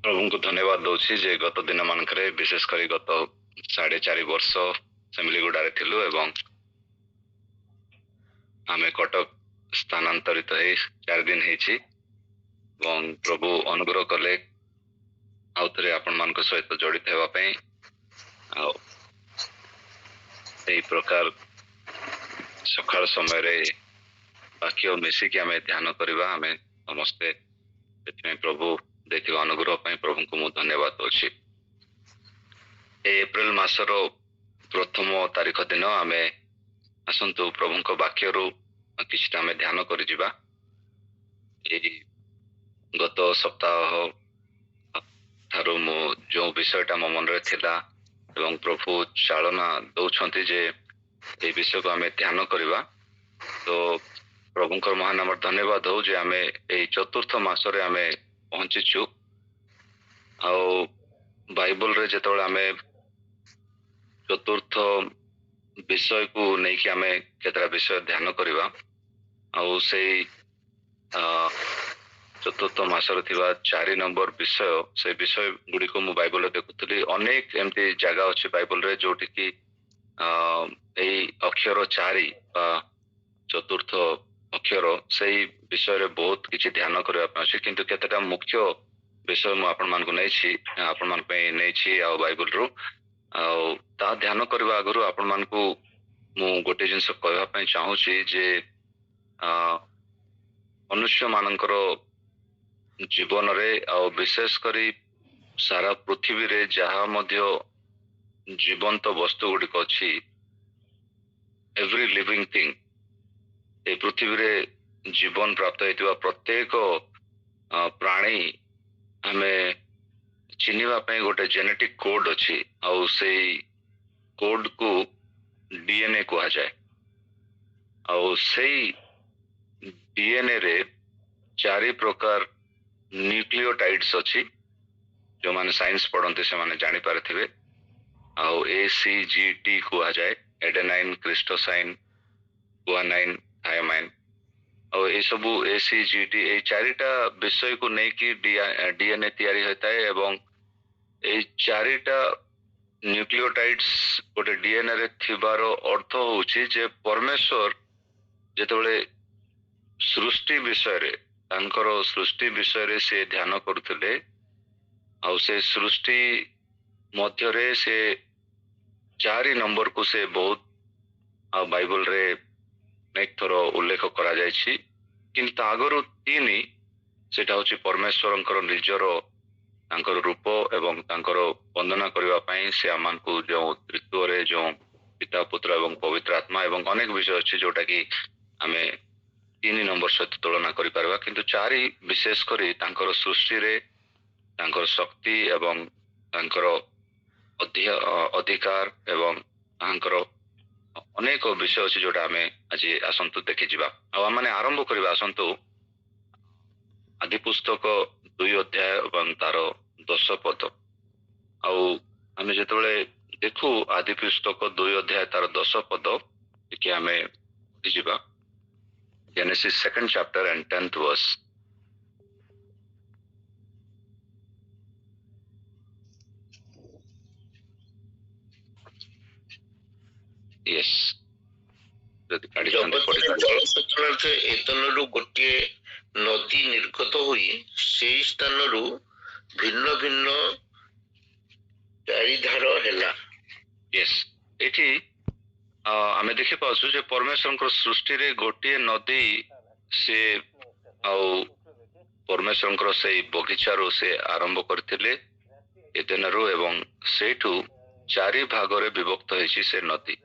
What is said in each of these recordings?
प्रभु को धन्यवाद दौची जे गत दिन मानकरे विशेष करी गत 4.5 वर्ष सेमिलीगुड़ा थिलु एवं आमे कटक स्थानांतरित है 4 दिन हेची एवं प्रभु अनुग्रह कले आउ थरे आपण मानक सहित जड़ित हेबा पई आ एई प्रकार सकाळ समय रे बाकी मिसी कि आमे ध्यान करबा आमे समस्ते प्रभु देखिबा अनुग्रह पई प्रभु को मु धन्यवाद दउची। एप्रिल मासर प्रथम तारीख दिन आमे आसंतु प्रभु को वाक्य रु किछटा आमे ध्यान करि जिबा। गत सप्ताह थारु मु जो विषयटा मो मन रे थिला एवं प्रभु चालना दउछंती जे ए विषय को आमे ध्यान करबा। तो प्रभु को महानाम धन्यवाद हो जे आमे ए चतुर्थ मासरे आमे पहुंचीचु। आ बाइबल रे जेतबेले आमे चतुर्थ विषय को नहीं कि आमे केतरा विषय ध्यान करबा आ से चतुर्थ मासर थिबा 4 नंबर विषय से विषय गुडी को मु बाइबल रे देखुतली। अनेक एमती जगह अछि बाइबल रे जोटी कि एई अक्षर 4 चतुर्थ अक्षर से विषय रे बहुत किछि ध्यान करबा अछि किंतु केतटा मुख्य विषय मु आपण मान को नै छी आपण मान पे नै छी आ बाइबल रो आ ता ध्यान करबा आगरु आपण मान को मु गोटे जिंस कहबा पई चाहू छी जे मनुष्य मानकर जीवन रे आ विशेष करी सारा पृथ्वी रे जहा मध्य जीवंत वस्तु गुडी अछि एवरी लिविंग थिंग ए पृथ्वी रे जीवन प्राप्त हेतुवा प्रत्येक प्राणी हमें चिन्हिबा पई गोटे जेनेटिक कोड अछि आ से कोड को डीएनए कहा जाए आ से डीएनए रे 4 प्रकार न्यूक्लियोटाइड्स अछि जो माने साइंस पढ़ंते से माने जानि पारथिबे आ एसीजीटी कहा जाए एडेनाइन क्रिस्टोसाइन गुआनाइन थायमाइन और ये सब एसीजीटी ए 4टा विषय को नहीं कि डीएनए तैयारी होता है एवं ए 4टा न्यूक्लियोटाइड्स गोटे डीएनए रे थिबार अर्थ होची जे परमेश्वर जेतबेले सृष्टि विषय रे तांकर सृष्टि विषय रे से ध्यान करथले आ से सृष्टि मध्य रे से 4 नंबर को से बहुत बाइबल रे अनेक थर उल्लेख करा जायछि किंतु आगरु 3 सेटा होची परमेश्वरंकर निजर तांकर रूप एवं तांकर वंदना करबा पई से आमान को जो त्रित्व रे जो पिता पुत्र एवं पवित्र आत्मा एवं अनेक विषय अछि जोटा कि हमें 3 नंबर सहित तुलना करि परबा किंतु 4 विशेष करी तांकर सृष्टि रे तांकर शक्ति एवं तांकर अधिकार एवं तांकर अनेक विषय अछि जोटा हमें आज आसंतु देखि जिबा। आ माने आरंभ करबा आसंतु आदि पुस्तक 2 अध्याय एवं तार 10 पद आ हमें जेतबेले देखु आदि पुस्तक 2 अध्याय तार 10 पद कि हमें जिबा Genesis 2nd chapter and 10th verse. Yes. ଜଳସେଚନାର୍ଥ ଏତନରୁ ଗୋଟିଏ ନଦୀ ନିର୍ଗତ ହୋଇ ସେହି ସ୍ଥାନରୁ ଭିନ୍ନ ଭିନ୍ନ ଚାରିଧାର ହେଲା। Yes. ଏଠି ଆମେ ଦେଖି ପାଉଛୁ ଯେ परमेश्वरଙ୍କ ସୃଷ୍ଟିରେ ଗୋଟିଏ ନଦୀ ସେ ଆଉ परमेश्वरଙ୍କ ସେଇ ବଗିଚାରୁ ସେ ଆରମ୍ଭ କରିଥିଲେ ଏଦେନରୁ ଏବଂ ସେଇଠୁ 4 ଭାଗରେ ବିଭକ୍ତ ହେଇଛି ସେ ନଦୀ।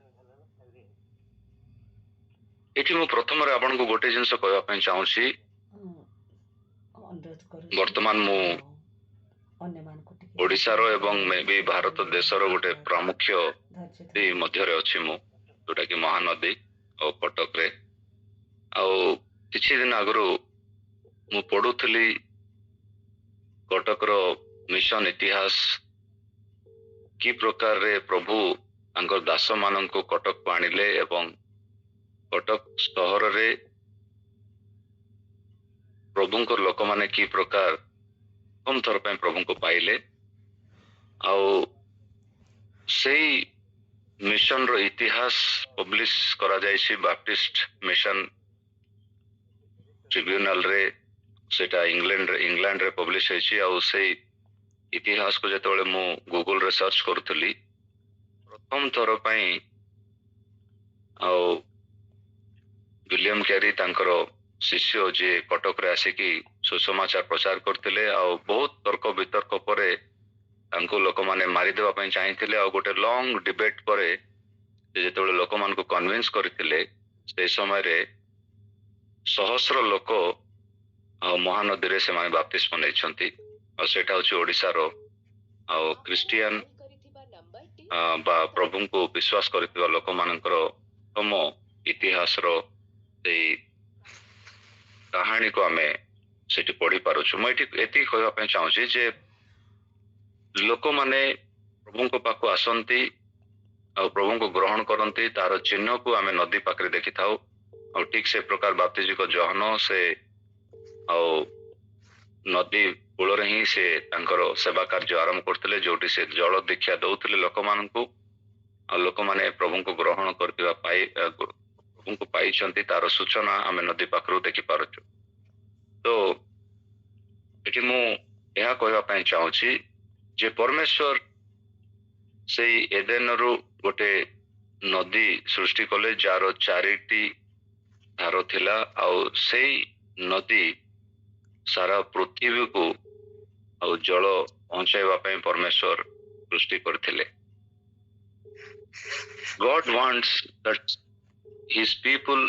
ଏଠି ମୁଁ ପ୍ରଥମରେ ଆପଣଙ୍କୁ ଗୋଟେ ଜିନିଷ କହିବା ପାଇଁ ଚାହୁଁଛି ବର୍ତ୍ତମାନ ମୁଁ ओडिशार एवं मे भी भारत देशर गोटे प्रामुख्य मध्य अच्छी मु जोटा कि महानदी और कटक रे किछि दिन आगु मु पढ़ुली कटक रो मिशन इतिहास कि प्रकार रे प्रभु अंकर दास मान को कटक को आनिले एवं कटक सहर रे प्रभु लोक माने कि प्रकार प्रथम थर पे प्रभु को पाइले आउ सेई मिशन रो इतिहास पब्लिश करा जायछि बैप्टिस्ट मिशन ट्रिब्यूनल रे सेटा इंग्लैंड रे पब्लिश होइछि आउ सेई इतिहास को जेतबेले मु गूगल रे सर्च करथली प्रथम थर पई आउ विलियम कैरी तांकर शिष्य जे कटक रे आसिकी सुसमाचार प्रचार करथिले आउ बहुत तर्क वितर्क परे तांको लोक माने मारी देवा पई चाहिथिले आउ गोटे लॉन्ग डिबेट परे जेतबेले लोक मान को कन्विंस करथिले से समय रे सहस्र लोक महानदी रे से माने बपतिस्मा नेछंती आ सेटा होची ओडिसा रो आ क्रिश्चियन बा प्रभु को विश्वास करथिबा लोक मानकर तम इतिहास रो से कहानी को आमे सेठी पढ़ी पारुछु मैं एति कहवा पे चाहूची जे लोक माने प्रभु को पाखु आसंती आ प्रभु को ग्रहण करंती तार चिन्ह को आमे नदी पाखरे देखि थाउ और ठीक से प्रकार बाप्तिजी को जहन से आ नदी कूल ही से तांकर सेवा कार्य आरंभ करथिले जोटी से जल दीक्षा दउथिले लोक मानकु आ लोक माने प्रभु को ग्रहण करतिबा पाई प्रभु को पाइछंती तार सूचना आमे नदी पाखरु देखि पारुछु तो एठी मु यह कहवा पई चाहूची जे परमेश्वर से एदेन रु गोटे नदी सृष्टि कले जार चारिटी धार थिला आउ से नदी सारा पृथ्वी को आउ जल पहुंचाइबा पई परमेश्वर सृष्टि करथिले God wants that his people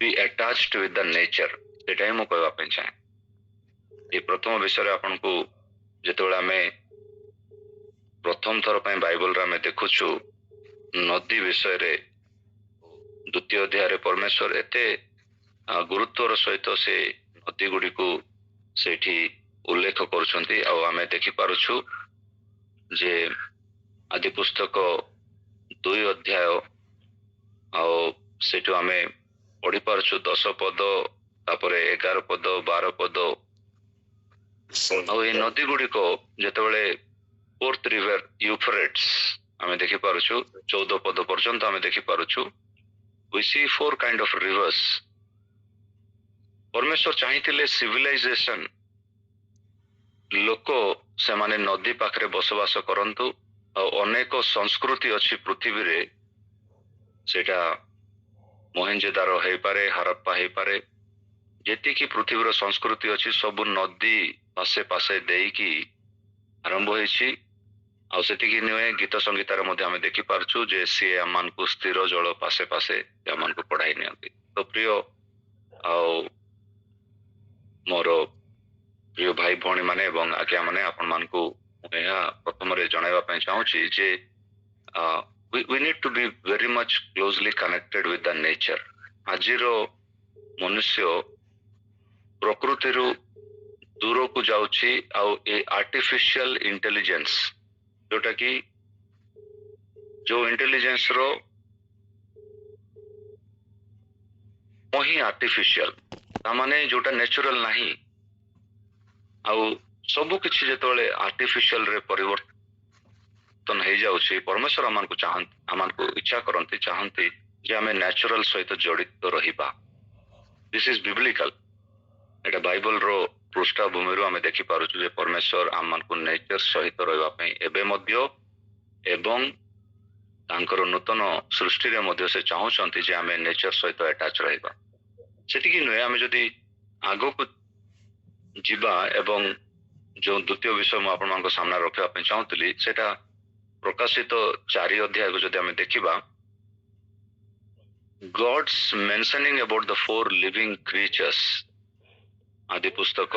be attached with the nature सेटा ही मु कहवा पई चाहे ये प्रथम विषय रे आपन को जेतबेला हमें प्रथम थर पई बाइबल रे हमें देखुछु नदी विषय रे द्वितीय अध्याय रे परमेश्वर एते गुरुत्वर सहित से नदी गुडी को सेठी उल्लेख करछंती आ हमें देखि पारुछु जे आदि पुस्तक 2 अध्याय आ सेठु हमें पढ़ी पारुछु 10 पद तापरे 11 पद 12 पद ये नदी गुडी को जेतबेले फोर्थ रिवर यूफ्रेट्स हमें देखि पारुछु 14 पद पर्यंत हमें देखि पारुछु we see 4 kind of rivers परमेश्वर चाहिथिले सिविलाइजेशन लोक से माने नदी पाखरे बसवास करंतु अनेक संस्कृति अच्छी पृथ्वी रे सेटा मोहेंजोदारो हे पारे हरप्पा हे पारे जेति की पृथ्वी रो संस्कृति अच्छी सब नदी पासे पासे देई की आरंभ होईछि आ सेति की नुए गीत संगीतार मध्ये हमें देखि पारछु जे सी अमान को स्थिर जल पासे पासे अमान को पढ़ाई नियंती तो प्रिय आ मोर प्रिय भाई भौणी माने एवं आज्ञा माने आपण मान को प्रथम जनाइबा पई चाहूची जे we need to be very much closely connected with the nature आजिरो मनुष्य प्रकृति रु दूर को जाउची आ ए आर्टिफिशियल इंटेलिजेंस जोटा कि जो इंटेलिजेंस रो वही आर्टिफिशियल तामाने जोटा नेचुरल नहीं आउ सब किछि जेतोले आर्टिफिशियल रे परिवर्तन हे जाउछि परमेश्वर अमान को चाहन अमान को इच्छा करंती चाहंती जे हमें नेचुरल सहित जड़ित रहिबा this is biblical Etah Bible रो पृष्ठभूमि रो हमें देखि पारुछु जे परमेश्वर अमान को नेचर सहित रहिबा पई एबे मध्य एवं तांकर नूतन सृष्टि रे मध्य से चाहउछंती जे हमें नेचर सहित अटैच रहिबा सेति कि नय हमें जदी आगो को जीवा एवं जो द्वितीय विषय मु आपण मानको सामना रखिबा पई चाहउतली सेटा प्रकाशित 4 अध्याय को जदी हमें देखिबा God's mentioning about the 4 living creatures आदि पुस्तक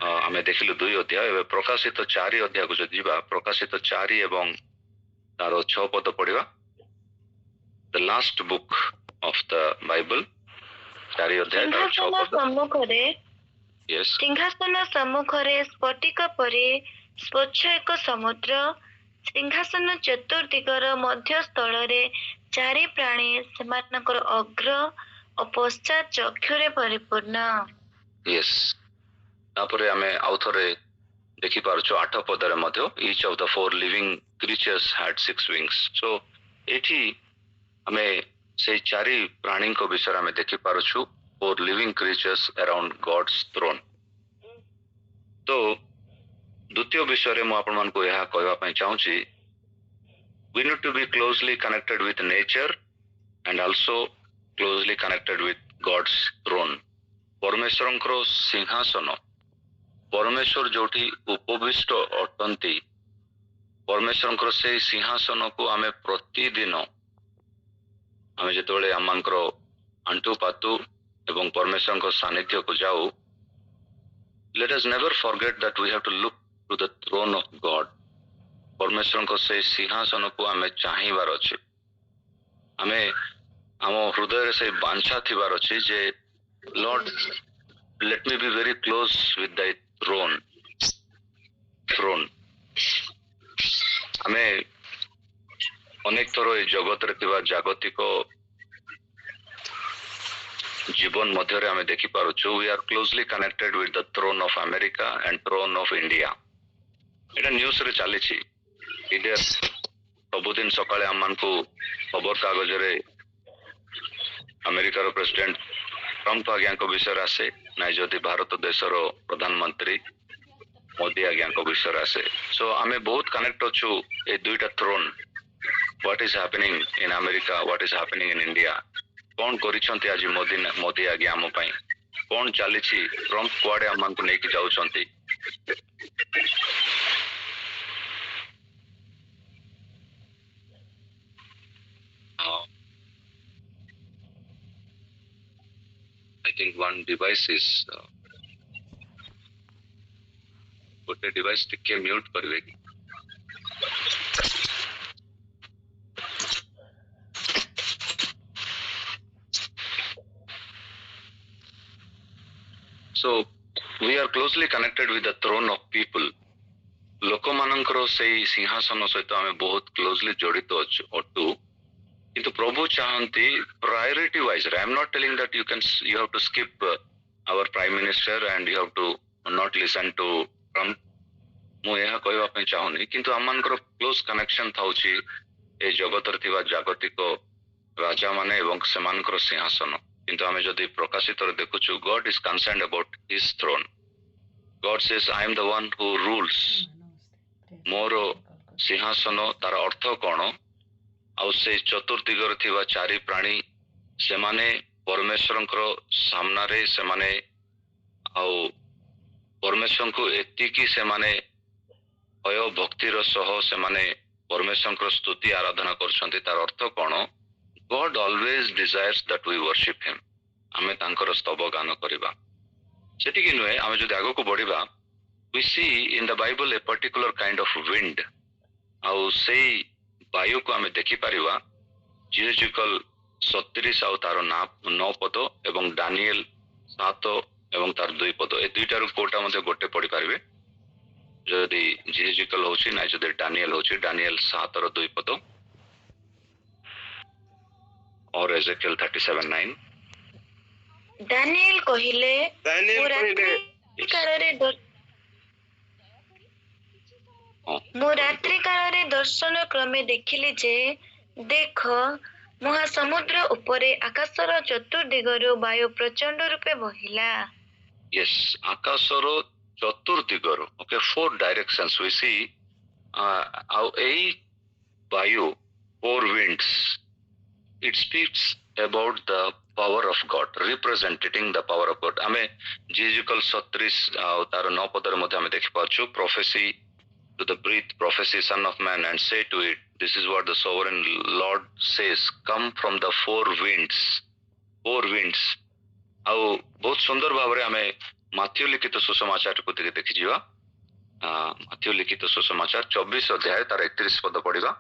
हमें देखिलु 2 अध्याय एवं प्रकाशित 4 अध्याय को जदी जीवा प्रकाशित 4 एवं तारो 6 पद पढ़िबा the last book of the Bible 4 अध्याय तारो 6 पद सम्मुखरे yes सिंहासन सम्मुखरे स्फटिक परे स्वच्छ एक समुद्र सिंहासन चतुर्दिगर मध्य स्थल रे 4 प्राणी सेमानकर अग्र और पश्चात चक्षुरे परिपूर्ण yes तापरे आमे आउ थरे देखि पारछु 8 पदरे मध्य each of the four living creatures had 6 wings. So एठी आमे से चारि प्राणी को विषय आमे देखि पारछु four living creatures around God's throne. तो द्वितीय विषय रे मु आपण मान को यहा कहवा पई चाहूची, we need to be closely connected with nature and also closely connected with God's throne. परमेश्वरंकर सिंहासन, परमेश्वर जोठी उपविष्ट अटंती, परमेश्वरंकर से सिंहासन को आमे प्रतिदिन आमे जेतबेले आमांकर आंटू पातू एवं परमेश्वरंकर सानिध्य को जाऊ, let us never forget that we have to look to the throne of God. परमेश्वरंकर से सिंहासन को आमे चाहिबार अछि, आमे आम हृदय रे से बांछा थिबार अछि जे Lord, let me be very close with thy throne. आमे अनेक थरो ए जगत रे थिबा जागतिक जीवन मध्य रे आमे देखि पारुछु, we are closely connected with the throne of America and throne of India. Etah news रे चाली छी इधर सबुदिन सकाळे आमान को खबर कागज रे अमेरिकार प्रेसिडेंट ट्रम्प आज्ञा को विषय आसे ना जदि भारत देशर प्रधानमंत्री मोदी आज्ञा को विषय आसे. सो आमे बहुत कनेक्ट अछु ए दुईटा throne, what is happening in America, what is happening in India, कौन करिसंती आज मोदी आज्ञा आम पई, कौन चली ट्रम्प कुआडे आमान को नेकी जाउछंती. I think one device is गोटे डिवाइस टिके म्यूट करबे कि. So we are closely connected with the throne of people. लोक मानकर से सिंहासन सहित आमे बहुत क्लोजली जड़ित अटू, किंतु प्रभु चाहती priority wise. I am not telling that you have to skip our prime minister and you have to not listen to Trump. मु यह कहवा पे चाहूनी, किंतु आमनकर क्लोज कनेक्शन थाउची ए जगत रे थिबा जागतिक राजा माने एवं सेमानकर सिंहासन. किंतु आमे जदि प्रकाशित रे देखुछु, God is concerned about his throne. God says, I am the one who rules. मोर सिंहासन तार अर्थ कोन, आ से चतुर्दिगर थिबा चारि प्राणी सेमाने परमेश्वरंकर सामना रे सेमाने आ परमेश्वर को एतिकी सेमाने भय भक्तिर सह सेमाने परमेश्वर स्तुति आराधना करछन्ति. तार अर्थ कोन, God always desires that we worship him. आमे तांकर स्तव गान करिबा. सेठी कि नुए आमे जदि आगो को बढ़िबा, we see in the Bible a particular kind of wind. आउ सेई वायु को आमे देखि परिबा जियोलॉजिकल 37 आउ तार 9 पद एवं दानिएल 7 एवं तार 2 पद, ए दुईटार कोटा मध्ये गोटे पढि पारिबे. जदि जियोलॉजिकल होछि ना जदि दानिएल होछि, दानिएल 7 और 2 पद और एजेकिएल 37:9. दानिएल कहिले मु रात्रि काल दर्शन क्रमे देखिली जे देख महासमुद्र उपरे आकाशर चतुर्दिगरु वायु प्रचंड रूपे बहिला. यस, आकाशर चतुर्दिगरु, ओके, 4 डायरेक्शंस वी सी. ए वायु 4 winds, it speaks about the power of God, representing the power of God. आमे जियोलॉजिकल 36 तार 9 पदर मध्ये आमे देखि पाछु, prophecy to the breath, prophecy son of man, and say to it, this is what the sovereign Lord says, come from the 4 winds. 4 winds. आउ बहुत सुंदर भाव रे आमे माथ्यू लिखित सुसमाचार को देखि जीवा. माथ्यू लिखित सुसमाचार 24 अध्याय तार 31 पद पढिबा.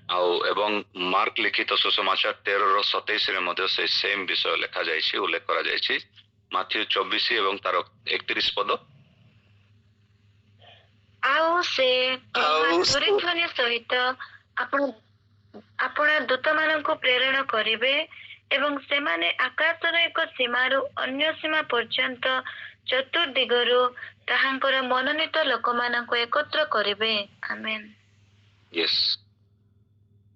आउ एवं मार्क लिखित सुसमाचार 13 र 27 रे मध्ये से सेम विषय लेखा जायछि, उल्लेख करा जायछि. माथ्यू 24 एवं तार 31 पद. आउ से ध्वनि सहित आपण दूत मानक प्रेरण करिवे एवं सेमाने आकाशर एक सीमारु अन्य सीमा पर्यंत ଚତୁର୍ଦିଗରୁ ତାହାଙ୍କର ମନୋନୀତ ଲୋକମାନଙ୍କୁ ଏକତ୍ର କରିବେ। ଆମେନ୍। Yes.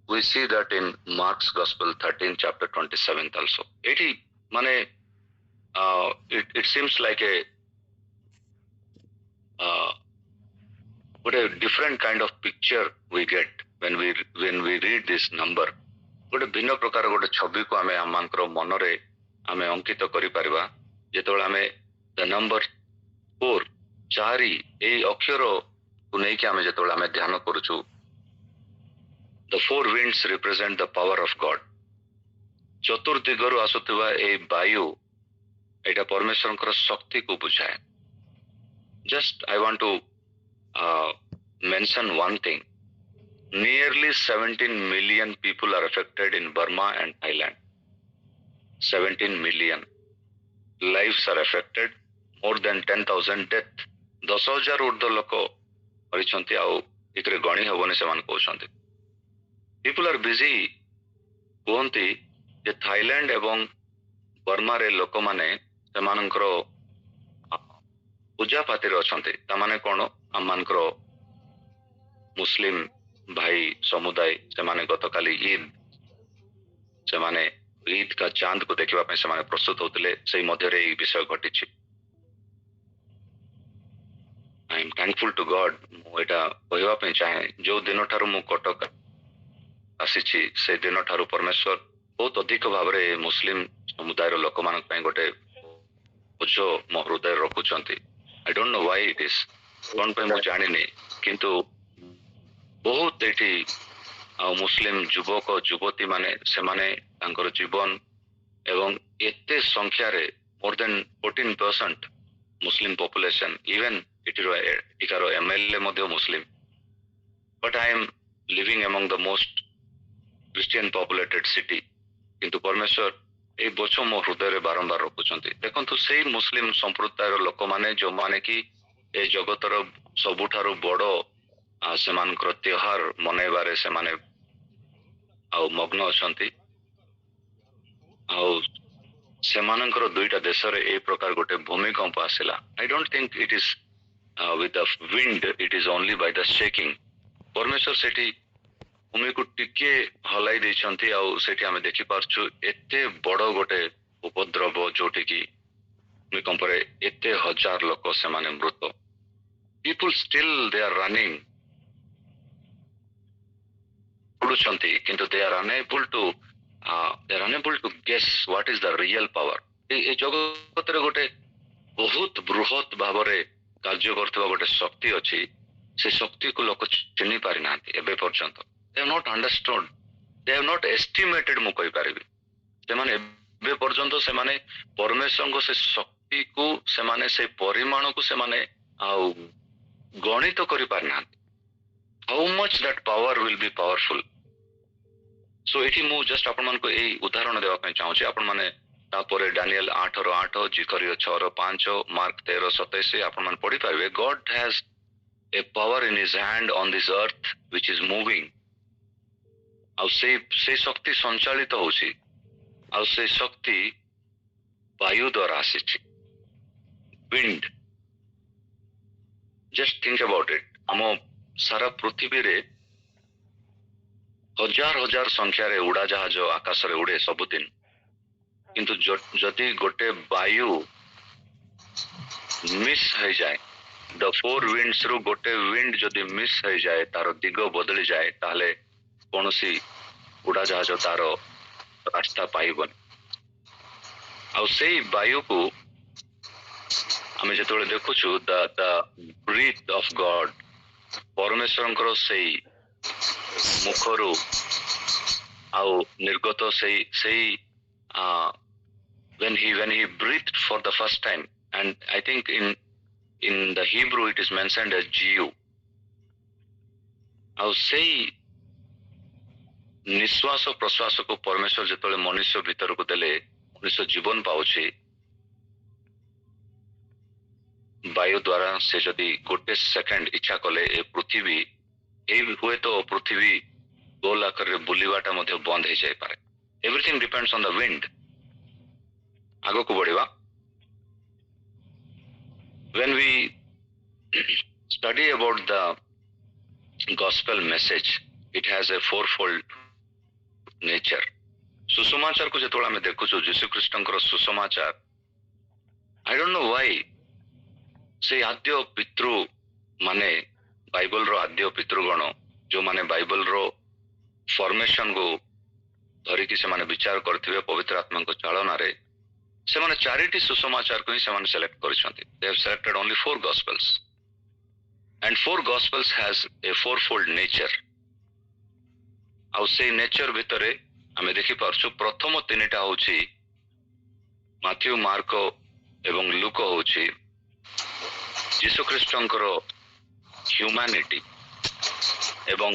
We see that in Mark's Gospel 13 chapter 27th also. It seems like what a different kind of picture we get when we read this number. गोटे भिन्न प्रकार गोटे छवि को आमे आमानकर मनरे आमे अंकित करि परबा जेतोल आमे द नंबर 4 चारि ए अक्षर को नै कि आमे जेतोल आमे ध्यान करूछु the four winds represent the power of God. चतुर्दिगरु आसुतबा ए वायु एटा परमेश्वरଙ୍କର शक्ति को बुझाए. Just I want to mention one thing. Nearly 17 million people are affected in Burma and Thailand. 17 million lives are affected. More than 10,000 death. 10,000 ऊर्ध्व लोक मरिछंती आउ इकरे गणी हबने से मान कहउछंती. People are busy कहंती जे थाईलैंड एवं बर्मा रे लोक माने सेमानकर पूजा पातिर अछंती. ता माने कोन आमानकर मुस्लिम भाई समुदाय से माने गतकाली ईद से माने ईद का चांद को देखिबा पे से माने प्रस्तुत होतले सेही मध्य रे ई विषय घटिछि. I am thankful to God. मु एटा कहबा पे चाहे जो दिन ठारू मु कटक आसीछि से दिन ठारू परमेश्वर बहुत अधिक भाव रे मुस्लिम समुदाय रो लोक मानक पे गोटे बुझो मो हृदय रखुचंती. I don't know why it is कोन पे मु जानि नै किंतु बहुत एठी मुस्लिम युवक युवती माने से माने तांकर जीवन एवं एते संख्या रे more than 14% Muslim population even इकारो एमएलए मध्य Muslim. But I am living among the most Christian populated city. किंतु परमेश्वर ए बोझ मो हृदय रे बारंबार रखुचंती. देखंतु सेही मुस्लिम संप्रदायर लोक माने जो माने कि ए जगतर सबुठारो बड़ो सेमानकर त्योहार मनैबारे से माने आउ मग्न अछंती. आउ सेमानकर दुईटा देश रे ए प्रकार गोटे भूमिकंप आसिला. I don't think it is with the wind, it is only by the shaking. परमेश्वर सेठी भूमि को टिके हलाई दैछंती. आउ सेठी हमें देखि पारछु एते बड़ो गोटे उपद्रव जोटी की भूमिकंप रे एते हजार लोक से माने मृत. People still they are running किंतु they are unable to guess what is the real power. ए जगत रे गोटे बहुत बृहत भाव रे कार्य करथबा गोटे शक्ति अछि. से शक्ति को लोक चिन्हि पारि नांती एबे पर्यंत. They have not understood, they have not estimated. मु कहि पारिबी से माने एबे पर्यंत से माने परमेश्वर को से शक्ति को से माने से परिमाण को से माने आउ गणित करि पारि नांती. How much that power will be powerful. सो एठी मु जस्ट आपण मन को ए उदाहरण देवा पे चाहू छी. आपण माने तापरे डानियल 8:8 जिकरियो 6:5 मार्क 13:27 आपण मन पढी पाइबे. God has a power in his hand on this earth which is moving. आ से शक्ति संचालित होछि. आ से शक्ति वायु द्वारा आसी. Wind. Just think about it. हम सारा पृथ्वी रे हजार हजार संख्या रे उड़ा जहाज आकाश रे उड़े सबुदिन. किंतु जदि गोटे वायु मिस हो जाए, द फोर विंड्स रु गोटे विंड जदि मिस हो जाए, तार दिग बदली जाए, ताहले कोनोसी उड़ा जहाज तार रास्ता पाइबन. आ सेही वायु को आमे जेतोले देखुछु द ब्रीथ ऑफ गॉड, परमेश्वरଙ୍କର सेही मुखरु आउ निर्गत सेही when he breathed for the first time, and I think in the Hebrew it is mentioned as jiu. आउ सेही निश्वास प्रश्वास को परमेश्वर जेतोले मनुष्य भीतर को देले मनुष्य जीवन पाउछि. वायु द्वारा से जदि गोटे सेकेंड इच्छा कले ए पृथ्वी ए हुए तो पृथ्वी गोल आकार रे बुलिवाटा मध्ये बंद हो जाय पारे. Everything depends on the wind. आगो को बढ़िबा. when we study about the gospel message, it has a fourfold nature. सुसमाचार को जेतोला में देखुछु यीशु ख्रीष्टंकर सुसमाचार, I don't know why से आद्य पितृ माने बाइबल रो आद्य पितृगण जो माने बाइबल रो फॉर्मेशन को धरिकी से माने विचार करथिबे पवित्र आत्मा को चालना रे से माने चारिटी सुसमाचार को ही से माने select करिसंती. They have selected only 4 gospels, and 4 gospels has a fourfold nature. आउ से नेचर भितरे आमे देखि पारछु प्रथम तीनटा होछि माथ्यू, मार्को एवं लूक होछि यीशु ख्रीष्टंकर ह्यूमैनिटी एवं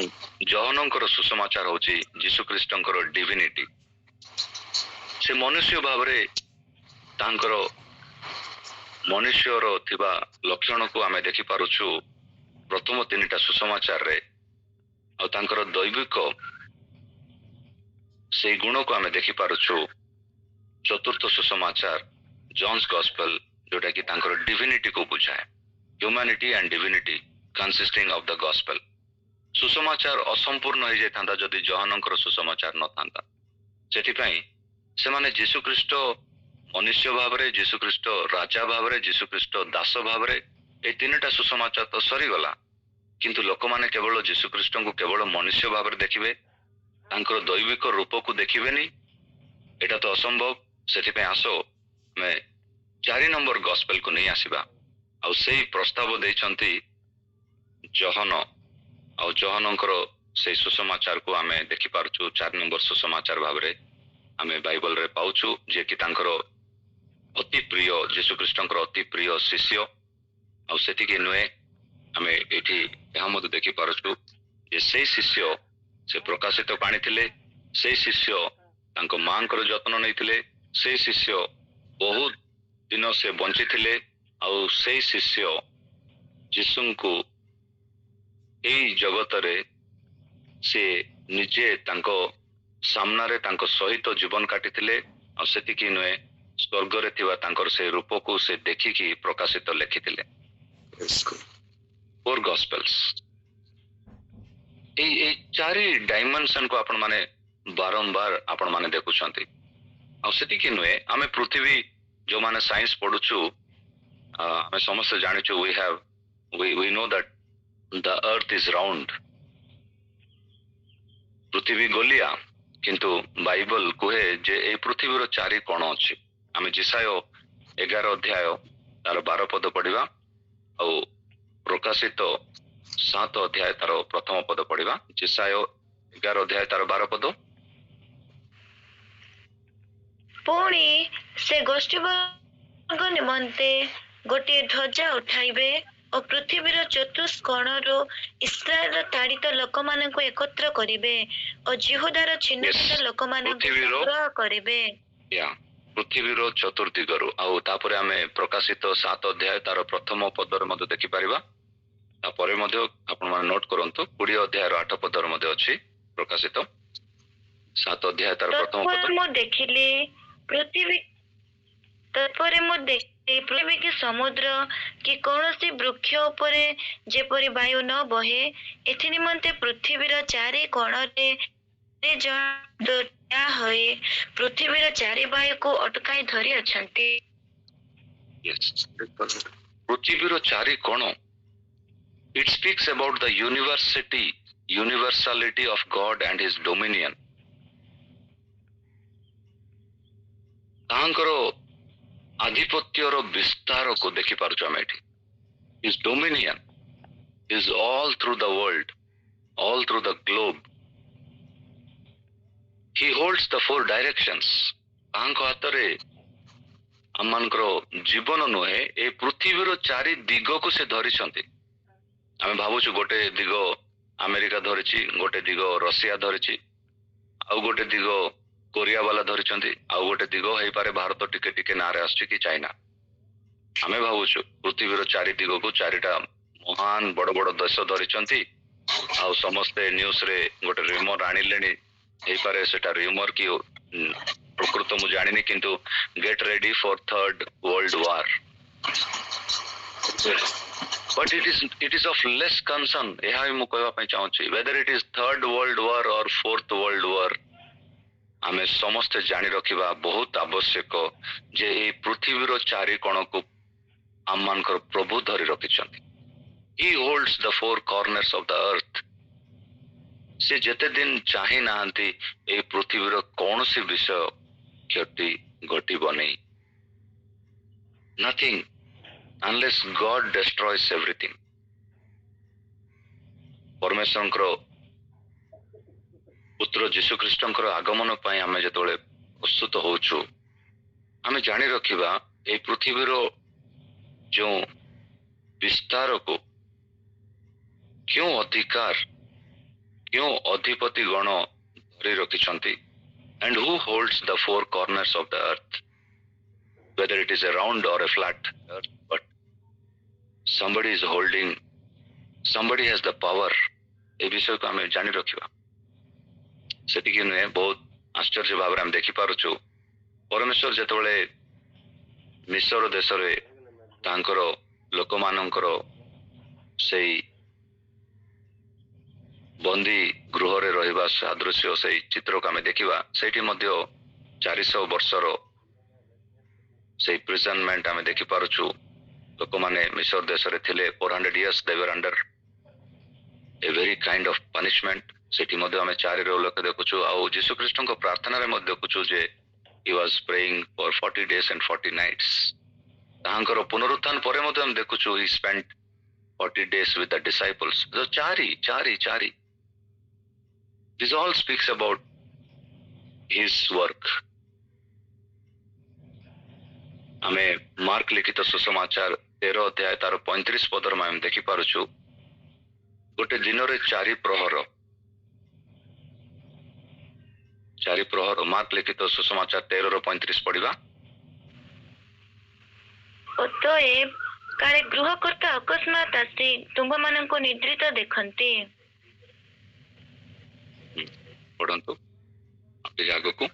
जॉनंकर सुसमाचार होछि यीशु ख्रीष्टंकर डिविनिटी. से मनुष्य भावरे तांकर मनुष्यर थिबा लक्षण को आमे देखि पारुछु प्रथम तीनटा सुसमाचार रे. आ तांकर दैविक से गुण को आमे देखि पारुछु चतुर्थ सुसमाचार जॉन्स गॉस्पेल जोटा कि तांकर डिविनिटी को बुझाए. Humanity and divinity consisting of the gospel. सुसमाचार असंपूर्ण हो जाता जदि जॉनंकर सुसमाचार न थांता. सेति पई से माने यीशु ख्रीष्ट मनुष्य भावरे, यीशु ख्रीष्ट राजा भावरे, यीशु ख्रीष्ट दास भावरे, ए तीनटा सुसमाचार तो सरी गला. किंतु लोक माने केवल यीशु ख्रीष्ट को केवल मनुष्य भावरे देखिबे, तांकर दैविक रूप को देखिबेनी. एटा तो असंभव. सेति पई आसो मैं 4 नंबर गॉस्पेल को नहीं आसीबा. आ सेही प्रस्ताव दैछंती जॉन. आ जॉनंकर से सुसमाचार को आमे देखि पारछु 4 नंबर सुसमाचार भावरे आमे बाइबल रे पाउछु, जे कि तांकर अति प्रिय यीशु ख्रीष्टंकर अति प्रिय शिष्य. आ सेतिके नुए आमे एठी एहा मद देखि पारछु जे से शिष्य से प्रकाशित पाणी थिले, से शिष्य तांको मांकर जत्न नैथिले, से शिष्य बहुत दिन से बंची थिले. आ से शिष्य यीशु को एई जगत रे से निजे तांको सामना रे तांको सहित जीवन काटिथिले. आ सेतिकी नुए स्वर्ग रे थिबा तांकर से रूप को से देखिकी प्रकाशित लिखिथिले. 4 गॉस्पेल्स. ए चारि डायमेंशन को आपण माने बारंबार आपण माने देखुछंती. आ सेतिकी नुए आमे पृथ्वी जो माने साइंस पढुछु आमे समस्त जानिछु we know that the earth is round. पृथ्वी गोलिया, किंतु बाइबल कहे जे ए पृथ्वीर 4 कोण अछि. आमे जिसाय 11 अध्याय तार 12 पद पढ़िबा आ प्रकाशित 7 अध्याय तार प्रथम पद पढ़िबा. जिसाय 11 अध्याय तार 12 पद. पुणी से गोष्ठीवर्ग निमंते गोटे ध्वजा उठाइबे और पृथ्वीर चतुष्कोणरू इस्राएल ताड़ित लोक मानकु एकत्र करिबे और जिहुदार छिन्नभिन्न लोक मानकु संग्रह करिबे. पृथ्वीर चतुर्दिगरु. आ तापरे आमे प्रकाशित 7 अध्याय तार प्रथम पदर मध्ये देखि परिबा. तापरे मध्ये आपण माने नोट करंतु 20 अध्यायर 8 पदर मध्ये अछि प्रकाशित 7 अध्याय तार प्रथम पद. मो देखिले पृथ्वी तत्परे मो देखिले पृथ्वी के समुद्र कि कौनसी वृक्ष उपरे जेपरि वायु न बहे एथि निमंते पृथ्वीर 4 कोणरे जण दोटा होए पृथ्वीर 4 वायु को अटकाई धरि अछंती. पृथ्वीर 4 कोण. It speaks about the universality of God and his dominion. तांकर आधिपत्यर विस्तार को देखि पारछु आमे एठी. His dominion is all through the world, all through the globe. He holds the 4 directions. तांको हातरे आमानकर जीवन नुहे ए पृथ्वीर 4 दिग को से धरिछंती. आमे भाबुछु गोटे दिग अमेरिका धरिछि, गोटे दिग रशिया धरिछि, आ गोटे दिग कोरिया वाला धरिछंती, आ गोटे दिग हेइ पारे भारत टिके टिके नारे आछि कि चाइना. आमे भाबुछु पृथ्वीर 4 दिग को 4टा महान बड़ बड़ देश धरिछंती. आ समस्ते न्यूज रे गोटे रिमोर आनिलेनी. हेइ पारे सेटा रिमोर की प्रकृत मु जानिनी, किंतु get ready for 3rd world war. but it is of less concern. ଏହା ହିଁ ମୁଁ କହିବା ପାଇଁ ଚାହୁଁଛି, whether it is third world war or fourth world war, ଆମେ ସମସ୍ତେ ଜାଣି ରଖିବା ବହୁତ ଆବଶ୍ୟକ ଯେ ଏହି ପୃଥିବୀର ଚାରି କୋଣକୁ ଆମମାନଙ୍କର ପ୍ରଭୁ ଧରି ରଖିଛନ୍ତି. He holds the four corners of the earth. ସେ ଯେତେ ଦିନ ଚାହିଁ ନାହାନ୍ତି ଏହି ପୃଥିବୀର କୌଣସି ବିଷୟ କ୍ଷତି ଘଟିବ ନାହିଁ. Nothing unless God destroys everything. ପରମେଶ୍ୱରଙ୍କର ପୁତ୍ର ଯୀଶୁ ଖ୍ରୀଷ୍ଟଙ୍କର ଆଗମନ ପାଇଁ ଆମେ ଯେତେବେଳେ ପ୍ରସ୍ତୁତ ହେଉଛୁ, ଆମେ ଜାଣି ରଖିବା ଏହି ପୃଥିବୀର ଯେଉଁ ବିସ୍ତାରକୁ କେଉଁ ଅଧିକାର କେଉଁ ଅଧିପତି ଗଣ ଧରି ରଖିଛନ୍ତି, and who holds the four corners of the earth, whether it is a round or a flat earth, but somebody is holding, somebody has the power. ଏ ବିଷୟକୁ ଆମେ ଜାଣି ରଖିବା. ସେତିକି ନୁହେଁ, ବହୁତ ଆଶ୍ଚର୍ଯ୍ୟ ଭାବରେ ଆମେ ଦେଖିପାରୁଛୁ ପରମେଶ୍ୱର ଯେତେବେଳେ ମିଶର ଦେଶରେ ତାଙ୍କର ଲୋକମାନଙ୍କର ସେଇ ବନ୍ଦୀ ଗୃହରେ ରହିବା ସାଦୃଶ୍ୟ ସେଇ ଚିତ୍ରକୁ ଆମେ ଦେଖିବା, ସେଇଠି ମଧ୍ୟ 400 ବର୍ଷର ସେଇ ପ୍ରିଜନମେଣ୍ଟ ଆମେ ଦେଖିପାରୁଛୁ. ଲୋକମାନେ ମିଶର ଦେଶରେ ଥିଲେ 400 years they were under a very kind of punishment. ସେଠି ମଧ୍ୟ ଆମେ 4ର ଉଲ୍ଲେଖ ଦେଖୁଛୁ. ଆଉ ଯୀଶୁ ଖ୍ରୀଷ୍ଟଙ୍କ ପ୍ରାର୍ଥନାରେ ମଧ୍ୟ ଦେଖୁଛୁ ଯେ he was praying for 40 days and 40 nights. ତାଙ୍କର ପୁନରୁତ୍ଥାନ ପରେ ମଧ୍ୟ ଆମେ ଦେଖୁଛୁ he spent 40 days with the disciples. So ଚାରି this all speaks about his work. ଆମେ ମାର୍କ ଲିଖିତ ସୁସମାଚାର 13 ଅଧ୍ୟାୟ ତାର 35 ପଦରେ ଆମେ ଦେଖିପାରୁଛୁ, ଗୋଟେ ଦିନରେ 4 ପ୍ରହର ମାର୍କ ଲିଖିତ ସୁସମାଚାର 13ର 35 ପଢିବା. ଅତଏବ କାଳେ ଗୃହକର୍ତ୍ତା ଅକସ୍ମାତ୍ ଆସି ତୁମ୍ଭମାନଙ୍କୁ ନିଦ୍ରିତ ଦେଖନ୍ତି. ପଢନ୍ତୁ ଟିକେ ଆଗକୁ.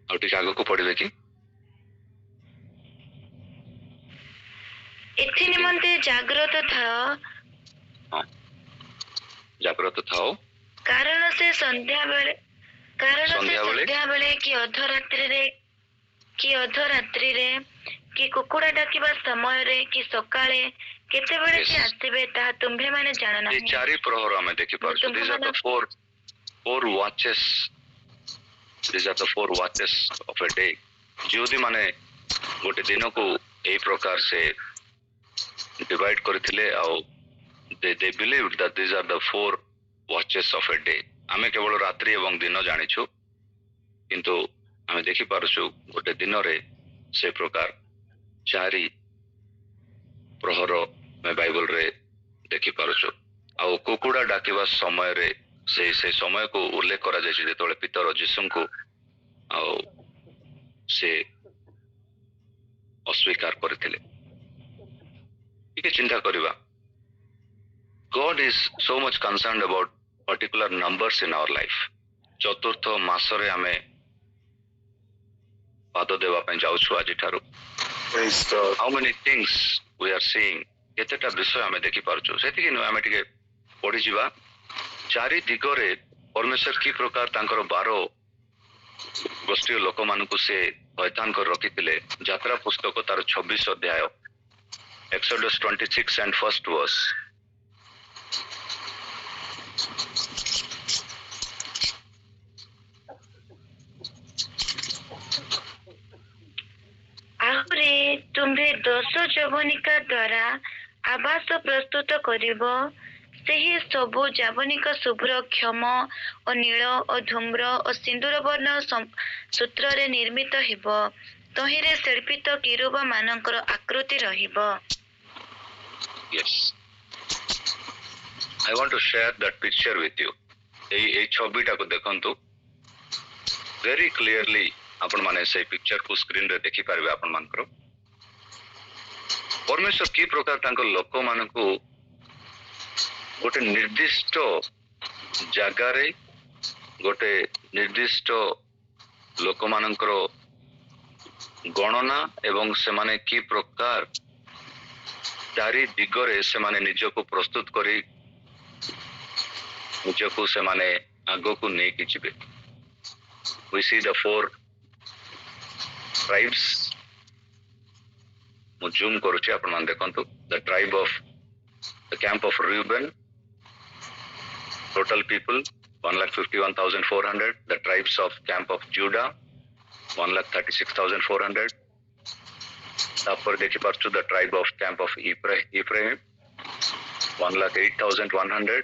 ଆଉ ଟିକେ ଆଗକୁ ପଢିବେ କି? ଏଥି ନିମନ୍ତେ ଜାଗ୍ରତ ଥାଅ, ଜାଗ୍ରତ ଥାଅ, କାରଣ ସେ ସନ୍ଧ୍ୟାବେଳେ କି ଅଧରାତ୍ରିରେ କି କୁକୁଡ଼ା ଡାକିବା ସମୟରେ କି ସକାଳେ କେତେବେଳେ ସେ ଆସିବେ ତାହା ତୁମ୍ଭେମାନେ ଜାଣ ନାହିଁ. 4 ପ୍ରହର ଆମେ ଦେଖିପାରୁଛୁ. These are the four watches. These are the 4 watches of a day. ଯୁଦି ମାନେ ଗୋଟେ ଦିନକୁ ଏହି ପ୍ରକାର ସେ ଡିଭାଇଡ୍ କରିଥିଲେ, ଆଉ they believed that these are the 4 watches of a day. ଆମେ କେବଳ ରାତ୍ରି ଏବଂ ଦିନ ଜାଣିଛୁ, କିନ୍ତୁ ଆମେ ଦେଖିପାରୁଛୁ ଗୋଟେ ଦିନରେ ସେ ପ୍ରକାର 4 ପ୍ରହର ଆମେ ବାଇବଲରେ ଦେଖିପାରୁଛୁ. ଆଉ କୁକୁଡ଼ା ଡାକିବା ସମୟରେ ସେ ସମୟକୁ ଉଲ୍ଲେଖ କରାଯାଇଛି ଯେତେବେଳେ ପିତର ଯୀଶୁଙ୍କୁ ଆଉ ସେ ଅସ୍ୱୀକାର କରିଥିଲେ. ଟିକେ ଚିନ୍ତା କରିବା. God is so much concerned about particular numbers in our life. ଚତୁର୍ଥ ମାସରେ ଆମେ ପାଦ ଦେବା ପାଇଁ ଯାଉଛୁ ଆଜିଠାରୁ. How many things we are seeing, କେତେଟା ବିଷୟ ଆମେ ଦେଖିପାରୁଛୁ. ସେତିକି ନୁହେଁ, ଆମେ ଟିକେ ପଢିଯିବା. 4 ଦିଗରେ ପରମେଶ୍ୱର କି ପ୍ରକାର ତାଙ୍କର 12 ଗୋଷ୍ଠୀର ଲୋକମାନଙ୍କୁ ସେ ହଇତାନ କରି ରଖିଥିଲେ. ଯାତ୍ରା ପୁସ୍ତକ ତାର 26 ଅଧ୍ୟାୟ, Exodus 26 and 1st verse. ଆହୁରି ତୁମ୍ଭେ 10 ଯବନିକା ଦ୍ୱାରା ଆବାସ ପ୍ରସ୍ତୁତ କରିବ. ସେହି ସବୁ ଯାବନିକ ଶୁଭ୍ର, କ୍ଷମ ଓ ନୀଳ ଓ ଧୂମ୍ର ଓ ସିନ୍ଦୁର ବର୍ଣ୍ଣ ସୂତ୍ରରେ ନିର୍ମିତ ହେବ. ତହିଁରେ ଶିଳ୍ପିତ କିରୁବ ମାନଙ୍କର ଆକୃତି ରହିବ. Yes, I want to share that picture with you. এই ছবিটাକୁ ଦେଖନ୍ତୁ very clearly. ଆପଣ ମାନେ ସେଇ ପିକ୍ଚରକୁ ସ୍କ୍ରିନରେ ଦେଖିପାରିବେ. ଆପଣ ମାନଙ୍କର ପରମେଶ୍ୱର କି ପ୍ରକାର ତାଙ୍କ ଲୋକମାନଙ୍କୁ ଗୋଟେ ନିର୍ଦ୍ଦିଷ୍ଟ ଜାଗାରେ ଗୋଟେ ନିର୍ଦ୍ଦିଷ୍ଟ लोक मानकर गणना एवं सेमाने की प्रकार चारि दिगरे सेमाने निजको प्रस्तुत करी निजको सेमाने आगो को नहीं कि जिबे. We see the 4 tribes. ମୁଁ ଜୁମ୍ କରୁଛି ଆପଣମାନେ ଦେଖନ୍ତୁ. The tribe of the camp of Reuben, total people 1,51,400. The tribes of camp of Judah 1,36,400. तापर देखि पारछु the tribe of camp of Ephraim 1,08,100.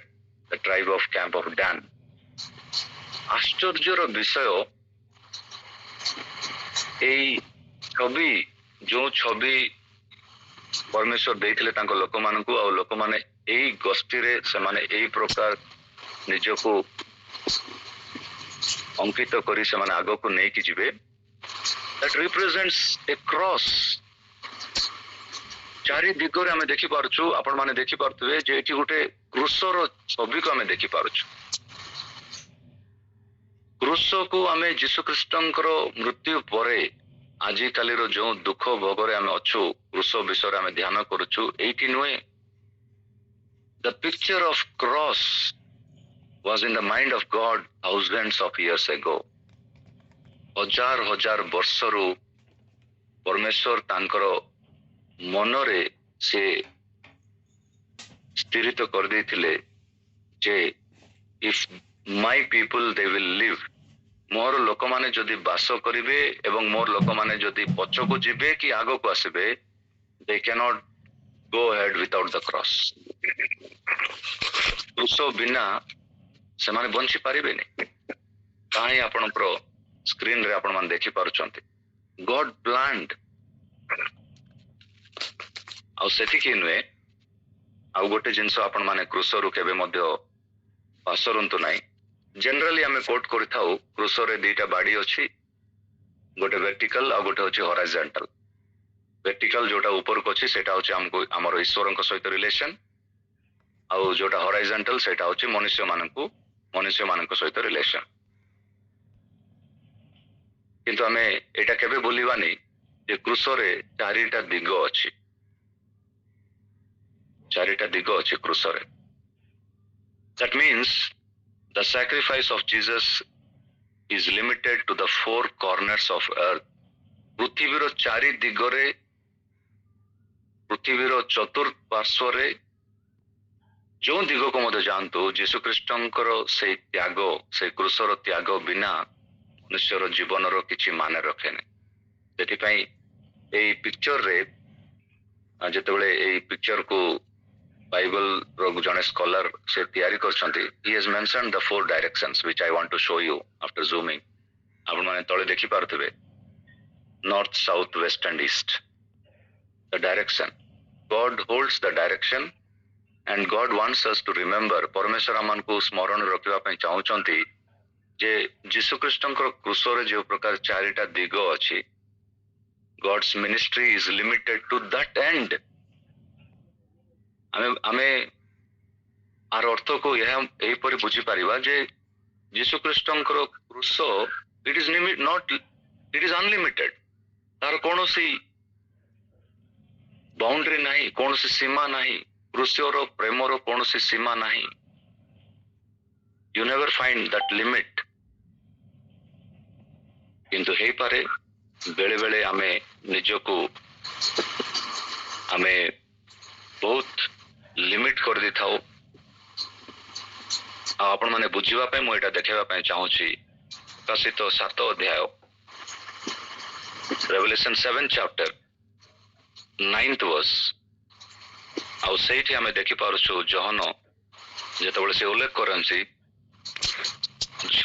The tribe of camp of Dan. आश्चर्यर विषय एई छवि जो छवि परमेश्वर देइथिले तांको लोक मानकु आ लोक माने एई गोष्ठी रे से माने एई प्रकार निजको अंकित करी से माने आगो को नै कि जिवे. That represents a cross. चारि दिगरे हमें देखि पारछु. आपण माने देखि पारथुवे जे एठी गुटे क्रूसर छवि को हमें देखि पारछु. क्रूस को आमे जीशु ख्रीष्टंकर मृत्यु परे आजि कालीर जो दुख भोगरे आमे अछु क्रूस विषय आमे ध्यान करूछु. एठी नुए the picture of cross was in the mind of God thousands of years ago. हजार हजार वर्षरु परमेश्वर तांकर मनरे से स्थिरित कर देथिले जे if my people they will live. मोर लोक माने जदि बास करिवे एवं मोर लोक माने जदि पछको जिबे कि आगो को आसीबे, they cannot go ahead without the cross. क्रूस बिना से माने बंची पारिबे नै. ताही आपनकर स्क्रीन रे आपण मान देखि पारुचंती. God planned. आ सेठी कि नुए आ गोटे जिंस आपण माने क्रूस रु केबे मध्य पासरंतु नाही. जनरली हमें कोट करथाउ क्रूस रे दुईटा बाडी अछि. गोटे वर्टिकल आ गोटे अछि हॉरिजॉन्टल. वर्टिकल जोटा ऊपर को अछि सेटा अछि हमको हमर ईश्वरन को सहित रिलेशन. आ जोटा हॉरिजॉन्टल सेटा अछि मनुष्य माननको सहित रिलेशन. किंतु हमें एटा केबे बोलिबानी जे क्रूस रे चारिटा दिग अछि. चारिटा दिग अछि क्रूस रे. That means the sacrifice of Jesus is limited to the 4 corners of earth. पृथ्वीर चारि दिगरे पृथ्वीर चतुर्पार्श्वरे जो दिग को मध्य जानतु जीशु ख्रीष्टंकर से त्याग से क्रूसर त्याग बिना मनुष्यर जीवनर किछि माने रखेने. सेठी पई एई पिक्चर रे जेतेबेले एई पिक्चर को बाइबल रो जने स्कॉलर से तैयारी करछंती. he has mentioned the 4 directions which I want to show you after zooming. आपण माने तळे देखि पारथबे north, south, west and east. The direction. God holds the direction and God wants us to remember. परमेश्वर हमन को स्मरण रखिबा पई चाहुचंती जे जीशु ख्रीष्टंकर क्रूस रे जे प्रकार चारिटा दिग अछि. God's ministry is limited to that end. आमे आर अर्थ को यह एही परि बुझी परिबा जे जीशु ख्रीष्टंकर क्रूस it is not it is unlimited. तार कोनोसी बाउंड्री नाही, कोनोसी सीमा नाही. क्रूसर प्रेमर कोनोसी सीमा नाही. You never find that limit. किंतु हे पारे बेले बेले आमे निजको आमे बहुत लिमिट कर दी थाओ. आपण माने बुझिबा पे मु एटा देखेबा पे चाहूची. प्रकाशित 7 अध्याय रेवलेशन 7 चैप्टर 9th वर्स. आ सेठी हमें देखि पारुछु जहन जेतबेले से उल्लेख करनसी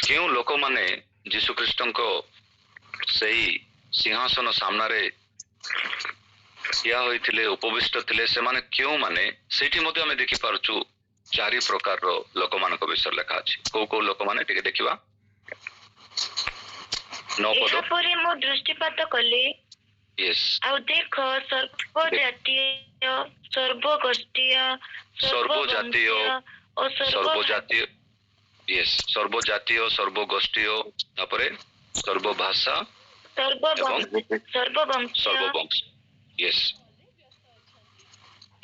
केउ लोक माने जीशु ख्रीष्टन को सही सिंहासन सामना रे या होइथिले उपविष्ट थिले से माने क्यों माने सेठी मध्ये हमें देखि पारुछु 4 प्रकार रो लोक मानक विषय लेखा अछि. को लोक माने टिके देखिबा. 9 पद. एहा परे मो दृष्टिपात कले. यस. आउ देख सर्व जातीय सर्वगोष्ठीय सर्वजातीय और सर्वजातीय. यस. सर्वजातीय सर्वगोष्ठीय तापरे ସର୍ବଭାଷା ସର୍ବବଂଶ ସର୍ବବଂଶ। ୟେସ୍,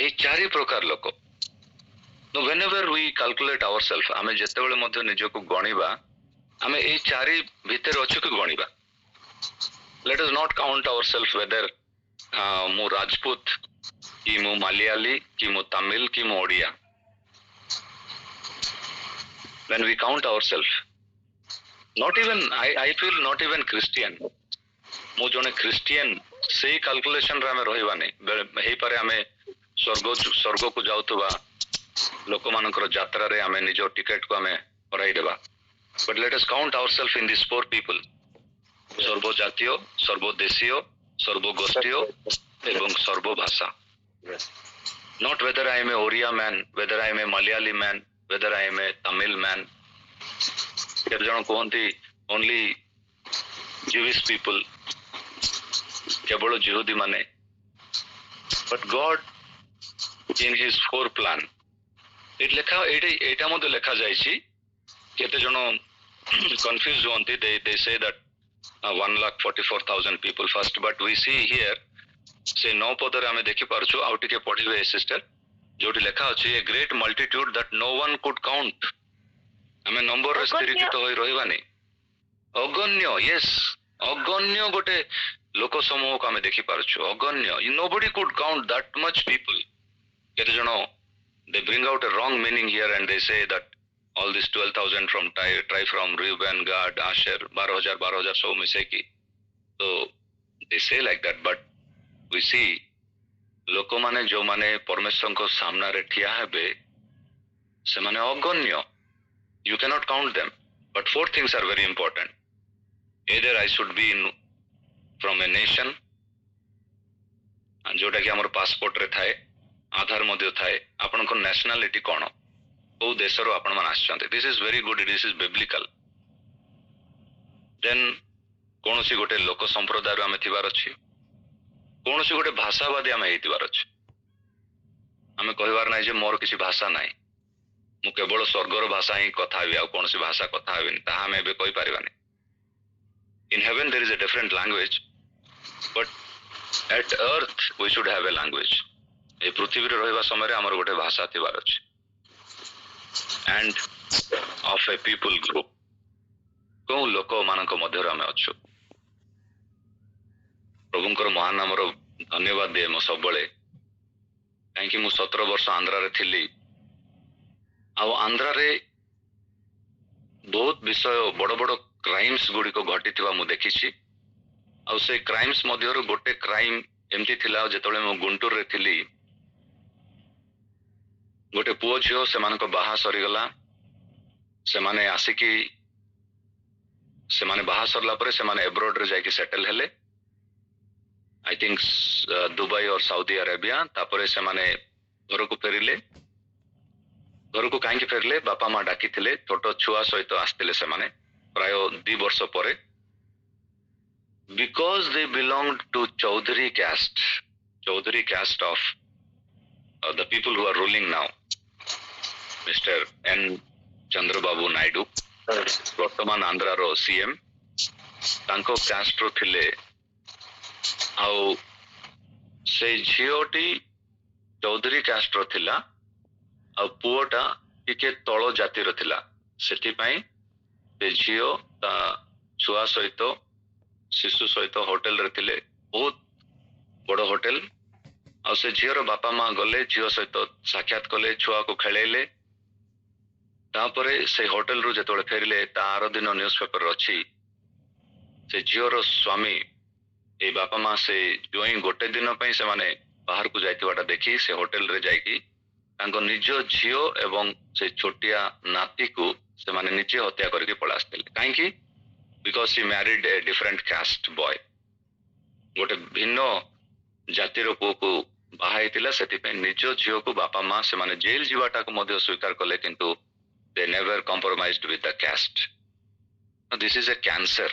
এই ଚାରି ପ୍ରକାର ଲୋକ। whenever we calculate ourselves, ଆମେ ଯେତେବେଳେ ମଧ୍ୟ ନିଜକୁ ଗଣିବା, ଆମେ ଏଇ ଚାରି ଭିତରେ ଅଛୁ କି ଗଣିବା। let us not count ourselves whether ମୁଁ ରାଜପୁତ କି ମୁଁ ମାଲିଆଲି କି ମୁଁ ତାମିଲ କି ମୁଁ Odia. when we count ourselves, not even I feel not even Christian, ମୁଁ ଜଣେ ଖ୍ରୀଷ୍ଟିଆନ, ସେଇ କାଲକୁଲେସନ ରେ ଆମେ ରହିବାନି। ହେଇପାରେ ଆମେ ସ୍ୱର୍ଗକୁ ଯାଉଥିବା ଲୋକମାନଙ୍କର ଯାତ୍ରାରେ ଆମେ ନିଜ ଟିକେଟ କୁ ଆମେ ହରାଇଦେବା। but let us count ourselves in these four people, ସର୍ବଜାତୀୟ, ସର୍ବଦେଶୀୟ, ସର୍ବଗୋଷ୍ଠୀୟ ଏବଂ ସର୍ବଭାଷା। not whether I am a Oriya man, whether I am a Malayali man, whether I am a Tamil man। କେତେ ଜଣ କୁହନ୍ତି only Jewish people, କେବଳ ଜିହୁଦୀ ମାନେ। but God in his four plan, ଏଇଟା ମଧ୍ୟ ଲେଖା ଯାଇଛି। କେତେ ଜଣ confused ହୁଅନ୍ତି, they say that 1,44,000 people first, but we see here ସେ 9 ପଦରେ ଆମେ ଦେଖିପାରୁଛୁ। ଆଉ ଟିକେ ପଢିବେ ସିଷ୍ଟର, ଯୋଉଠି ଲେଖା ଅଛି a great multitude that no one could count। ଆମେ ନମ୍ବରରେ ସ୍ଥିରୀକୃତ ହୋଇ ରହିବାନି। ଅଗଣ୍ୟ, ୟେସ୍, ଅଗଣ୍ୟ ଗୋଟେ ଲୋକ ସମୂହକୁ ଆମେ ଦେଖିପାରୁଛୁ, ଅଗଣ୍ୟ। nobody could count that much people। କେତେ ଜଣ they bring out a wrong meaning here and they say that all these 12,000 from tribe from Reuben, Gad, Asher, 12,000 ସବୁ ମିଶେଇକି। so they say like that, but we see ଲୋକମାନେ ଯୋଉମାନେ ପରମେଶ୍ୱରଙ୍କ ସାମ୍ନାରେ ଠିଆ ହେବେ ସେମାନେ ଅଗଣ୍ୟ। you cannot count them। but four things are very important। either I should be from a nation, ଯୋଉଟା କି ଆମର ପାସପୋର୍ଟରେ ଥାଏ, ଆଧାର ମଧ୍ୟ ଥାଏ, ଆପଣଙ୍କ ନ୍ୟାସନାଲିଟି କ'ଣ, କୋଉ ଦେଶରୁ ଆପଣମାନେ ଆସିଛନ୍ତି। this is very good, this is biblical। then କୌଣସି ଗୋଟେ ଲୋକ ସମ୍ପ୍ରଦାୟରୁ ଆମେ ଥିବାର ଅଛି, କୌଣସି ଗୋଟେ ଭାଷାବାଦୀ ଆମେ ହେଇଥିବାର ଅଛି। ଆମେ କହିବାର ନାହିଁ ଯେ ମୋର କିଛି ଭାଷା ନାହିଁ, ମୁଁ କେବଳ ସ୍ୱର୍ଗର ଭାଷା ହିଁ କଥା ହେବି, ଆଉ କୌଣସି ଭାଷା କଥା ହେବିନି, ତାହା ଆମେ ଏବେ କହିପାରିବାନି। in heaven there is a different language, but at earth we should have a language। ଏ ପୃଥିବୀରେ ରହିବା ସମୟରେ ଆମର ଗୋଟେ ଭାଷା ଥିବାର ଅଛି। and of a people group, କୋଉ ଲୋକମାନଙ୍କ ମଧ୍ୟରେ ଆମେ ଅଛୁ। ପ୍ରଭୁଙ୍କର ମହାନ ନାମର ଧନ୍ୟବାଦ ଦିଏ ମୁଁ ସବୁବେଳେ, କାହିଁକି ମୁଁ 17 ବର୍ଷ ଆନ୍ଧ୍ରାରେ ଥିଲି। ଆଉ ଆନ୍ଧ୍ରାରେ ବହୁତ ବିଷୟ, ବଡ଼ ବଡ଼ କ୍ରାଇମ୍ସ ଗୁଡ଼ିକ ଘଟିଥିବା ମୁଁ ଦେଖିଛି। ଆଉ ସେ କ୍ରାଇମ୍ସ ମଧ୍ୟରୁ ଗୋଟେ କ୍ରାଇମ୍ ଏମିତି ଥିଲା, ଯେତେବେଳେ ମୁଁ ଗୁଣ୍ଟୁରରେ ଥିଲି, ଗୋଟେ ପୁଅ ଝିଅ ସେମାନଙ୍କ ବାହା ସରିଗଲା। ସେମାନେ ଆସିକି ସେମାନେ ବାହା ସରିଲା ପରେ ସେମାନେ ଏବ୍ରୋଡରେ ଯାଇକି ସେଟେଲ ହେଲେ, I think Dubai or Saudi ଆରେବିଆ। ତାପରେ ସେମାନେ ଘରକୁ ଫେରିଲେ। ଘରକୁ କାହିଁକି ଫେରିଲେ? ବାପା ମା ଡାକିଥିଲେ, ଛୋଟ ଛୁଆ ସହିତ ଆସିଥିଲେ ସେମାନେ ପ୍ରାୟ 2 ବର୍ଷ ପରେ। because they belonged to Chaudhary caste of the people who are ruling now, Mr. N. Chandrababu Naidu, ବର୍ତ୍ତମାନ ଆନ୍ଧ୍ରାର CM, ତାଙ୍କ କାଷ୍ଟର ଥିଲେ। ଆଉ ସେ ଝିଅଟି ଚୌଧୁରୀ କାଷ୍ଟର ଥିଲା, ଆଉ ପୁଅଟା ଟିକେ ତଳ ଜାତିର ଥିଲା। ସେଥିପାଇଁ ସେ ଝିଅ ତା ଛୁଆ ସହିତ, ଶିଶୁ ସହିତ ହୋଟେଲରେ ଥିଲେ, ବହୁତ ବଡ଼ ହୋଟେଲ। ଆଉ ସେ ଝିଅର ବାପା ମା ଗଲେ, ଝିଅ ସହିତ ସାକ୍ଷାତ କଲେ, ଛୁଆକୁ ଖେଳେଇଲେ। ତାପରେ ସେ ହୋଟେଲରୁ ଯେତେବେଳେ ଫେରିଲେ, ତା ଆର ଦିନ ନ୍ୟୁଜ ପେପର ଅଛି, ସେ ଝିଅର ସ୍ୱାମୀ, ଏଇ ବାପା ମା ସେ ଜ୍ୱାଇଁ ଗୋଟେ ଦିନ ପାଇଁ ସେମାନେ ବାହାରକୁ ଯାଇଥିବାଟା ଦେଖି ସେ ହୋଟେଲରେ ଯାଇକି ତାଙ୍କ ନିଜ ଝିଅ ଏବଂ ସେ ଛୋଟିଆ ନାତିକୁ ସେମାନେ ନିଜେ ହତ୍ୟା କରିକି ପଳେଇ ଆସିଥିଲେ। କାହିଁକି? because she married a different caste boy, ଗୋଟେ ଭିନ୍ନ ଜାତିର ପୁଅକୁ ବାହା ହେଇଥିଲା। ସେଥିପାଇଁ ନିଜ ଝିଅକୁ ବାପା ମା ସେମାନେ ଜେଲ ଯିବାଟାକୁ ମଧ୍ୟ ସ୍ୱୀକାର କଲେ, କିନ୍ତୁ they never compromised with the caste। this is a cancer,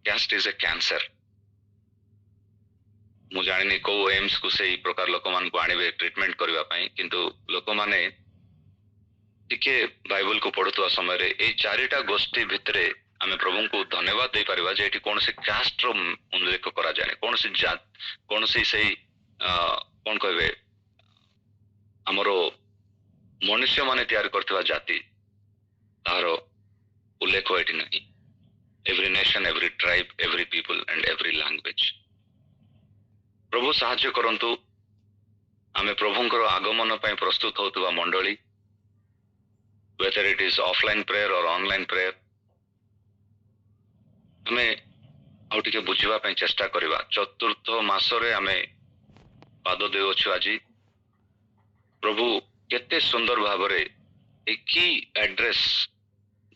caste is a cancer। ମୁଁ ଜାଣିନି କୋଉ ଏମ୍ସ କୁ ସେଇ ପ୍ରକାର ଲୋକମାନଙ୍କୁ ଆଣିବେ ଟ୍ରିଟମେଣ୍ଟ କରିବା ପାଇଁ, କିନ୍ତୁ ଲୋକମାନେ ଟିକେ ବାଇବଲକୁ ପଢୁଥିବା ସମୟରେ ଏଇ 4ଟା ଗୋଷ୍ଠୀ ଭିତରେ आमे प्रभु को धन्यवाद दे परिबा जे एठी कोनसे कास्ट रो उल्लेख करा जाने कोनसे जात कोनसे सही कोन कहबे हमरो मनुष्य माने तैयार करथवा जाति तारो उल्लेख एठी नहीं every nation every tribe every people and every language प्रभु साहाय्य करंतु आमे प्रभुंकर आगमन पय प्रस्तुत होतवा मंडली whether it is offline prayer or online prayer आमे आउ टिके बुझिबा पय चेष्टा करबा चतुर्थ मासरे आमे पाद देउछु आजी प्रभु केते सुंदर भाबरे ए की address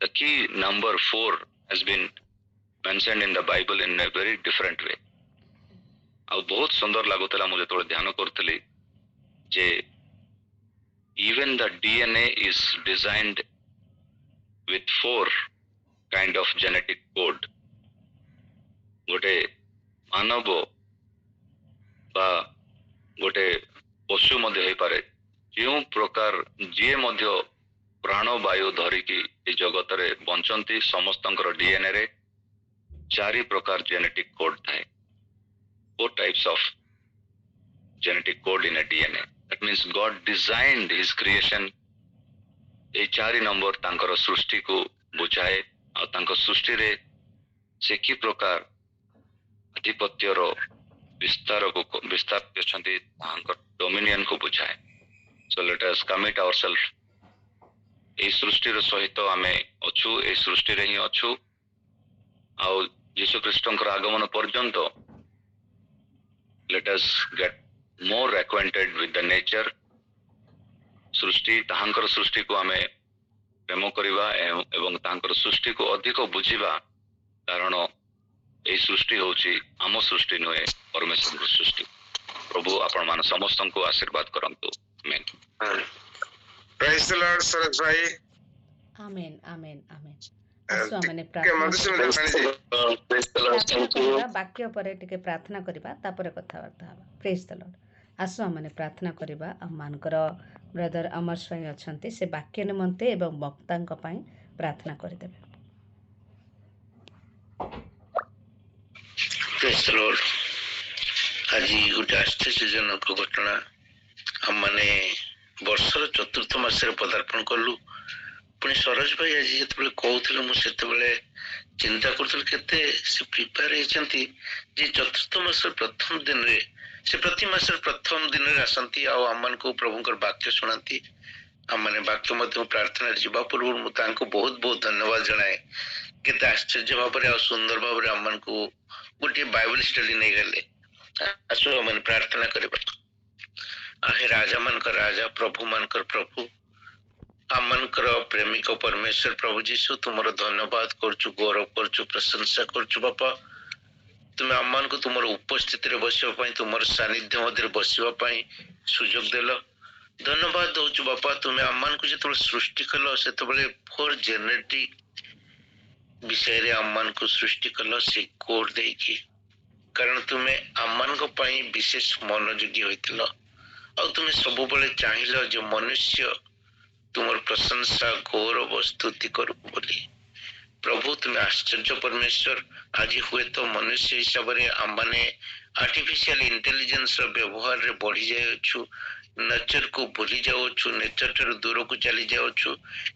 the key number 4 has been mentioned in the Bible in a very different way आ बहुत सुंदर लागुतला मुझे थोड़ा ध्यान करथली जे even the DNA is designed with 4 kind of genetic code गोटे मानव बा गोटे पशु मध्य होई पारे जो प्रकार जे मध्य प्राण वायु धरिकी ए जगत रे बंचंती समस्तंकर डीएनए रे 4 प्रकार जेनेटिक कोड थाए 4 types of genetic code in a DNA. That means God designed his creation A 4 number तांकर सृष्टि को बुझाए और तांकर सृष्टि रे से की प्रकार अधिपत्य रो विस्तार को विस्तार करछंती तांकर डोमिनियन को बुझाए. So let us commit ourselves ए सृष्टि रो सहित आमे अछु ए सृष्टि रे ही अछु आ यीशु ख्रीष्टंकर आगमन पर्यंत let us get more acquainted with the nature सृष्टि तांकर सृष्टि को आमे प्रेम करिबा एवं तांकर सृष्टि को अधिक बुझिबा कारण ए सृष्टि होची आम सृष्टि नुए परमेश्वर सृष्टि. प्रभु आपण मान समस्त को आशीर्वाद करंतु. आमेन. प्रेज द लॉर्ड सरज भाई. आमेन आमेन आमेन. आसो माने प्रार्थना वाक्य पर टिके प्रार्थना करिबा तापर कथा वार्ता हबा. Praise the Lord. आसो माने प्रार्थना करिबा आमानकर ब्रदर अमर स्वाई अछंती से वाक्य निमंते एवं वक्तांक पई प्रार्थना करिदेबे. Praise the Lord. आज गोटे आश्चर्यजनक घटना हम माने वर्षर चतुर्थ मासरे पदार्पण कलु. पुणी सरोज भाई आज जिते कहूल मुझे चिंता करते से प्रिपेयर होती चतुर्थ मास प्रथम दिन रे से प्रति मास प्रथम दिन रे आसती आम को प्रभुंकर वाक्य शुणाती आम मैंने वाक्य मध्य प्रार्थना जावा पूर्व मुझे बहुत बहुत धन्यवाद जनाए केते आश्चर्य भाव सुंदर भाव आम को गोटे बाइबल स्टडी नहीं गले. आसो मैंने प्रार्थना करबा. आहे राजा मानकर राजा प्रभु मानकर प्रभु आमनकर प्रेमिक परमेश्वर प्रभु जीशु तुमर धन्यवाद करचु गौरव करचु प्रशंसा करचु बापा. तुम आमन को तुमर उपस्थिति रे बसिबा पई तुमर सानिध्य मध्य बसिबा पई सुयोग देलो. धन्यवाद दउचु बापा. तुम आमन को जतबे सृष्टि कलो सेतबे 4 जेनेटिक विषय रे आमन को सृष्टि कलो से कोड देकी कारण तुम आमन को पई विशेष मनोयोगी होइतिलो और तुम सब बेले चाहिलो जे मनुष्य तुमर प्रशंसा गौरव स्तुति करू बोली. प्रभु तुम्हें आश्चर्य परमेश्वर. आज हुए तो मनुष्य हिसाब से आम मैंने आर्टिफिशियल इंटेलिजेंस व्यवहार रे बढ़ी जाऊँ नेचर को भूली जाऊँ नेचर ठार दूर को चली जाऊँ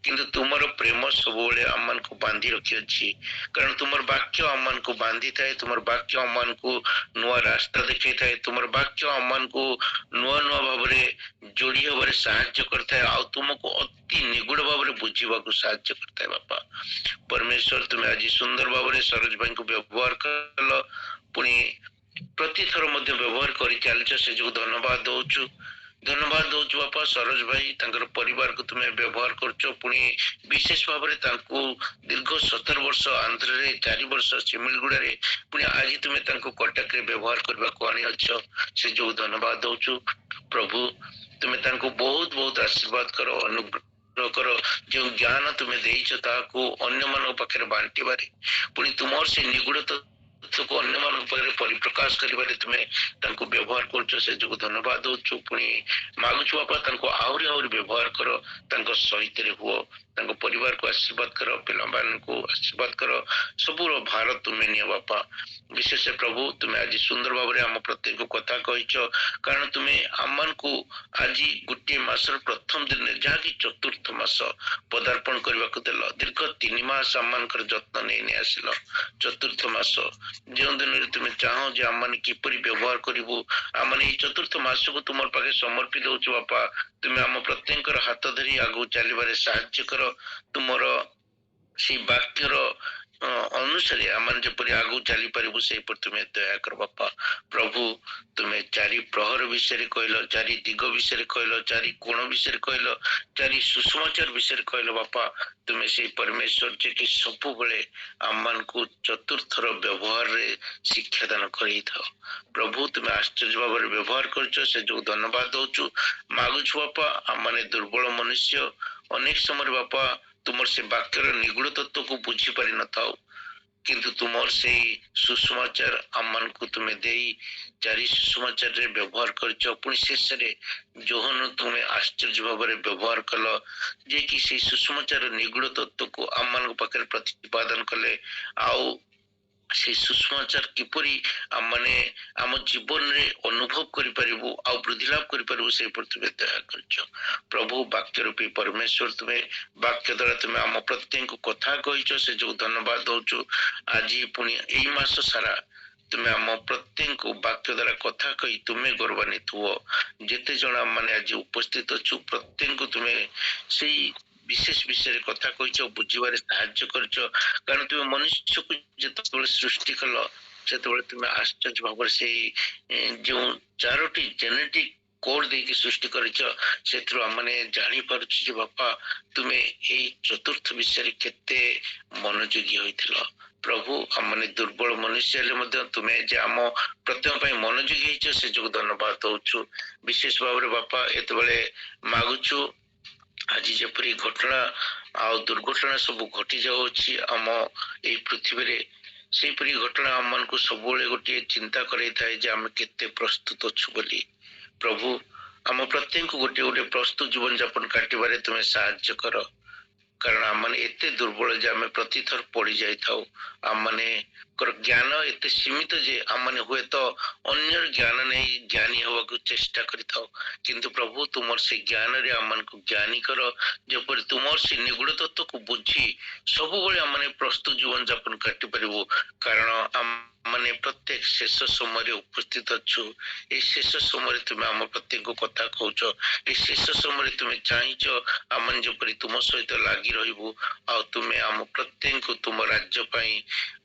किंतु तुमर प्रेम सब आम को बांधी रखी अच्छी कारण तुमर वाक्य आम को बांधी थाए. तुमर वाक्य आम को नुआ रास्ता देखी थाए. तुमर वाक्य आम को नुआ नुआ भाव जोड़ी हबारे साहाय्य करता है आ तुमको अति निगुड़ भाव बुझा को साहाय्य करता है. बापा परमेश्वर तुम्हें आज सुंदर भाव सरोज भाई को व्यवहार कल पुणी प्रति थर मध्य व्यवहार कर चलच से जो धन्यवाद दउचु. धन्यवाद दउचु बापा. सरोज भाई तांकर परिवार को तुम्हें व्यवहार करचो पुणी विशेष भाव दीर्घ 17 वर्ष आंध्र रे 4 वर्ष सिमिलगुड़ा रे पुणी आज तुम्हें कटक रे व्यवहार करबा को आनी अच्छो से जो धन्यवाद दउचु. प्रभु तुम्हें तांको बहुत बहुत आशीर्वाद करो अनुग्रह करो. जो ज्ञान तुम्हें देइछ ताको अन्य मान पाखे बांटी बारे पुणी तुमर से निगुड़ को अन्य मान परिप्रकाश करिबारे तुम्हें तांको व्यवहार करछो से जो धन्यवाद दउछु. पुणी मागुछु बापा तांको आउरी आउरी व्यवहार करो तांको सहित रे हुओ ତାଙ୍କ ପରିବାରକୁ ଆଶୀର୍ବାଦ କର, ପିଲାମାନଙ୍କୁ ଆଶୀର୍ବାଦ କର, ସବୁର ଭାର ତୁମେ ନିଅ ବାପା। ବିଶେଷ ପ୍ରଭୁ ତୁମେ ଆଜି ସୁନ୍ଦର ଭାବରେ ଆମ ପ୍ରତ୍ୟେକ କଥା କହିଛ, କାରଣ ତୁମେ ଆମମାନଙ୍କୁ ଆଜି ଗୋଟିଏ ମାସର ପ୍ରଥମ ଦିନରେ ଯାହାକି ଚତୁର୍ଥ ମାସ ପଦାର୍ପଣ କରିବାକୁ ଦେଲ, ଦୀର୍ଘ 3 ମାସ ଆମମାନଙ୍କର ଯତ୍ନ ନେଇ ଆସିଲ। ଚତୁର୍ଥ ମାସ ଯେଉଁ ଦିନରେ ତୁମେ ଚାହଁ ଯେ ଆମମାନେ କିପରି ବ୍ୟବହାର କରିବୁ, ଆମମାନେ ଏଇ ଚତୁର୍ଥ ମାସକୁ ତୁମର ପାଖେ ସମର୍ପି ଦଉଛୁ ବାପା। ତୁମେ ଆମ ପ୍ରତ୍ୟେକଙ୍କର ହାତ ଧରି ଆଗକୁ ଚାଲିବାରେ ସାହାଯ୍ୟ କର। ତୁମର ସେଇ ବାକ୍ୟର ଅନୁସାରେ ଆମେ ଯେପରି ଆଗକୁ ଚାଲିପାରିବୁ ସେହିପରି ତୁମେ ଦୟା କର ବାପା। ପ୍ରଭୁ ତୁମେ 4 ପ୍ରହର ବିଷୟରେ କହିଲ, 4 ଦିଗ ବିଷୟରେ କହିଲ, 4 କୋଣ ବିଷୟରେ କହିଲ, 4 ସୁସମାଚାର ବିଷୟରେ କହିଲ ବାପା। ତୁମେ ସେଇ ପରମେଶ୍ୱର ଯେ କି ସବୁବେଳେ ଆମମାନଙ୍କୁ ଚତୁର୍ଥର ବ୍ୟବହାରରେ ଶିକ୍ଷାଦାନ କରିଥାଉ। ପ୍ରଭୁ ତୁମେ ଆଶ୍ଚର୍ଯ୍ୟ ଭାବରେ ବ୍ୟବହାର କରୁଛ, ସେ ଯୋଗୁଁ ଧନ୍ୟବାଦ ଦଉଛୁ। ମାଗୁଛୁ ବାପା, ଆମମାନେ ଦୁର୍ବଳ ମନୁଷ୍ୟ, ଅନେକ ସମୟରେ ବାପା ତୁମର ସେ ବାକ୍ୟର ନିଗୁଡ ତତ୍ତ୍ୱକୁ ବୁଝି ପାରିନଥାଉ, କିନ୍ତୁ ତୁମର ସେଇ ସୁସମାଚାର ଆମମାନଙ୍କୁ ତୁମେ ଦେଇ 4 ସୁସମାଚାରରେ ବ୍ୟବହାର କରିଛ। ପୁଣି ଶେଷରେ ଯୋହନ ତୁମେ ଆଶ୍ଚର୍ଯ୍ୟ ଭାବରେ ବ୍ୟବହାର କଲ, ଯେ କି ସେଇ ସୁସମାଚାର ନିଗୁଡ ତତ୍ତ୍ୱକୁ ଆମମାନଙ୍କ ପାଖରେ ପ୍ରତିପାଦନ କଲେ। ଆଉ ସେଇ ସୁସମାଚାର କିପରି ଆମମାନେ ଆମ ଜୀବନରେ ଅନୁଭବ କରିପାରିବୁ ଆଉ ବୃଦ୍ଧି ଲାଭ କରିପାରିବୁ, ସେହିପରି ତୁମେ ଦୟା କରିଛ। ପ୍ରଭୁ ବାକ୍ୟ ରୂପୀ ପରମେଶ୍ୱର, ତୁମେ ବାକ୍ୟ ଦ୍ୱାରା ତୁମେ ଆମ ପ୍ରତ୍ୟେକଙ୍କୁ କଥା କହିଛ, ସେ ଯୋଗୁଁ ଧନ୍ୟବାଦ ଦଉଛୁ। ଆଜି ପୁଣି ଏଇ ମାସ ସାରା ତୁମେ ଆମ ପ୍ରତ୍ୟେକଙ୍କୁ ବାକ୍ୟ ଦ୍ୱାରା କଥା କହି ତୁମେ ଗୌରବାନ୍ୱିତ ହୁଅ। ଯେତେ ଜଣ ଆମମାନେ ଆଜି ଉପସ୍ଥିତ ଅଛୁ, ପ୍ରତ୍ୟେକଙ୍କୁ ତୁମେ ସେଇ ବିଶେଷ ବିଷୟରେ କଥା କହିଛ, ବୁଝିବାରେ ସାହାଯ୍ୟ କରିଛ। କାରଣ ତୁମେ ମନୁଷ୍ୟକୁ ଯେତେବେଳେ ସୃଷ୍ଟି କଲ, ସେତେବେଳେ ତୁମେ ଆଶ୍ଚର୍ଯ୍ୟ ଭାବରେ ସେଇ ଯେଉଁ 4ଟି ଜେନେଟିକ କୋଡ ଦେଇକି ସୃଷ୍ଟି କରିଛ, ସେଥିରୁ ଆମମାନେ ଜାଣିପାରୁଛୁ ଯେ ବାପା ତୁମେ ଏଇ ଚତୁର୍ଥ ବିଷୟରେ କେତେ ମନୋଯୋଗୀ ହୋଇଥିଲ। ପ୍ରଭୁ ଆମମାନେ ଦୁର୍ବଳ ମନୁଷ୍ୟ ହେଲେ ମଧ୍ୟ ତୁମେ ଯେ ଆମ ପ୍ରତ୍ୟେକ ପାଇଁ ମନୋଯୋଗୀ ହେଇଛ, ସେ ଯୋଗୁଁ ଧନ୍ୟବାଦ ଦଉଛୁ। ବିଶେଷ ଭାବରେ ବାପା ଏତେବେଳେ ମାଗୁଛୁ, ଆଜି ଯେପରି ଘଟଣା ଆଉ ଦୁର୍ଘଟଣା ସବୁ ଘଟି ଯାଉଛି ଆମ ଏଇ ପୃଥିବୀରେ, ସେହିପରି ଘଟଣା ଆମମାନଙ୍କୁ ସବୁବେଳେ ଗୋଟିଏ ଚିନ୍ତା କରାଇଥାଏ ଯେ ଆମେ କେତେ ପ୍ରସ୍ତୁତ ଅଛୁ ବୋଲି। ପ୍ରଭୁ ଆମ ପ୍ରତ୍ୟେକଙ୍କୁ ଗୋଟିଏ ଗୋଟିଏ ପ୍ରସ୍ତୁତ ଜୀବନ ଯାପନ କାଟିବାରେ ତୁମେ ସାହାଯ୍ୟ କର, କାରଣ ଆମମାନେ ଏତେ ଦୁର୍ବଳ ଯେ ଆମେ ପ୍ରତିଥର ପଡି ଯାଇଥାଉ। ଆମମାନଙ୍କର ଜ୍ଞାନ ଏତେ ସୀମିତ ଯେ ଆମମାନେ ହୁଏତ ଅନ୍ୟର ଜ୍ଞାନ ନେଇ ଜ୍ଞାନୀ ହେବାକୁ ଚେଷ୍ଟା କରିଥାଉ, କିନ୍ତୁ ପ୍ରଭୁ ତୁମର ସେ ଜ୍ଞାନରେ ଆମମାନଙ୍କୁ ଜ୍ଞାନୀ କର, ଯେପରି ତୁମର ସେ ନିଗୁଡ ତତ୍ତ୍ୱକୁ ବୁଝି ସବୁବେଳେ ଆମମାନେ ପ୍ରସ୍ତୁତ ଜୀବନ ଯାପନ କାଟି ପାରିବୁ। କାରଣ ଆମମାନେ ପ୍ରତ୍ୟେକ ଶେଷ ସମୟରେ ଉପସ୍ଥିତ ଅଛୁ। ଏଇ ଶେଷ ସମୟରେ ତୁମେ ଆମ ପ୍ରତ୍ୟେକଙ୍କୁ କଥା କହୁଛ। ଏଇ ଶେଷ ସମୟରେ ତୁମେ ଚାହିଁଛ ଆମମାନେ ଯେପରି ତୁମ ସହିତ ଲାଗି ରହିବୁ, ଆଉ ତୁମେ ଆମ ପ୍ରତ୍ୟେକଙ୍କୁ ତୁମ ରାଜ୍ୟ ପାଇଁ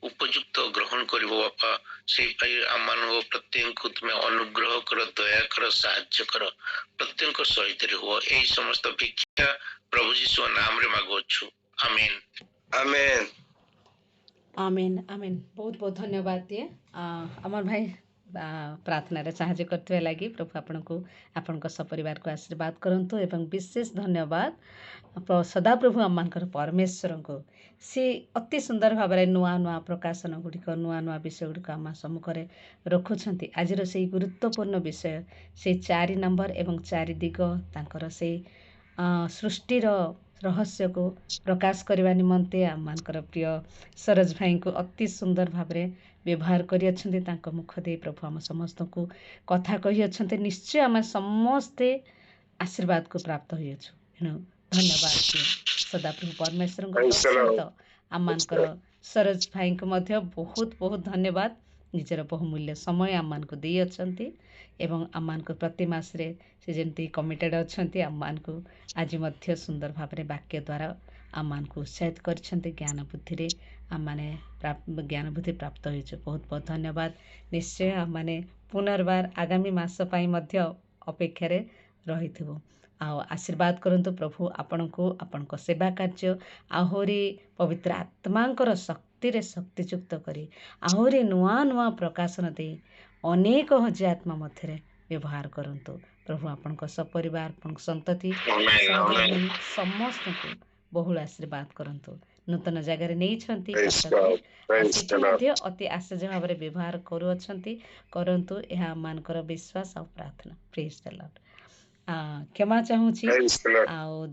ଉପଯୁକ୍ତ ଗ୍ରହଣ କରିବ ବାପା। ସେଇ ପାଇଁ ଆମମାନଙ୍କ ପ୍ରତ୍ୟେକଙ୍କୁ ତୁମେ ଅନୁଗ୍ରହ କର, ଦୟା କର, ସାହାଯ୍ୟ କର। ପ୍ରତ୍ୟେକଙ୍କ ସହିତ ହୁଅ। ଏଇ ସମସ୍ତ ଭିକ୍ଷା ପ୍ରଭୁ ଯୀଶୁଙ୍କ ନାମରେ ମାଗୁଅଛୁ, ଆମେନ। Amen. आमेन आमेन। बहुत बहुत धन्यवाद दिए अमर भाई प्रार्थना साहाଯ୍ୟ करथिबा लागि। प्रभु आपनको आपनको सपरिवार को आशीर्वाद करंतु एवं विशेष धन्यवाद सदाप्रभु आमମାନଙ୍କର परमेश्वरଙ୍କୁ से अति सुंदर भाव नुआ नुआ प्रकाशन गुड़िक नुआ नुआ विषय गुड़िक आम सम्मुखें रखुंट। आज से गुरुत्वपूर्ण विषय से 4 नंबर एवं 4 दिग तांकर से सृष्टिर रहस्य को प्रकाश करने निमंते आमମାନଙ୍କର प्रिय सरोज भाई को अति सुंदर भाव व्यवहार कर मुख दे प्रभु आम समस्त को कथा कही। निश्चय आम समस्ते आशीर्वाद को प्राप्त होइछु। धन्यवाद सदाप्रभु परमेश्वर सहित आमମାନଙ୍କର सरोज भाई को मध्य बहुत बहुत धन्यवाद। निजर बहुमूल्य समय आमମାନଙ୍କୁ देई अछंती एवं आमମାନଙ୍କୁ प्रति मासरे से जेमती कमिटेड अछंती आमମାନଙ୍କୁ आज मध्य सुंदर भाव वाक्य द्वारा आमମାନଙ୍କୁ उत्साहित करछंती। ज्ञान बुद्धि रे आमने ज्ञान बुद्धि प्राप्त होइछु। बहुत बहुत धन्यवाद। निश्चय आमने पुनर्बार आगामी मास पई मध्य अपेक्षा रे रहिथिबो। आओ आशीर्वाद करंतु प्रभु आपनको आपनको सेवा कार्य आहुरी पवित्र आत्मांकर शक्ति रे शक्तियुक्त करी आहुरी नुआ नुआ प्रकाशन दे अनेक हजार आत्मा मध्य व्यवहार करंतु। प्रभु आपनको सपरिवार आपनको संतति समस्त को बहुल आशीर्वाद करंतु। नूतन जगार नहीं छंती अति आश्चर्य भाव व्यवहार करूछंती करंतु यह मानकर विश्वास और प्रार्थना। Praise the Lord. क्षमा चाहूँगी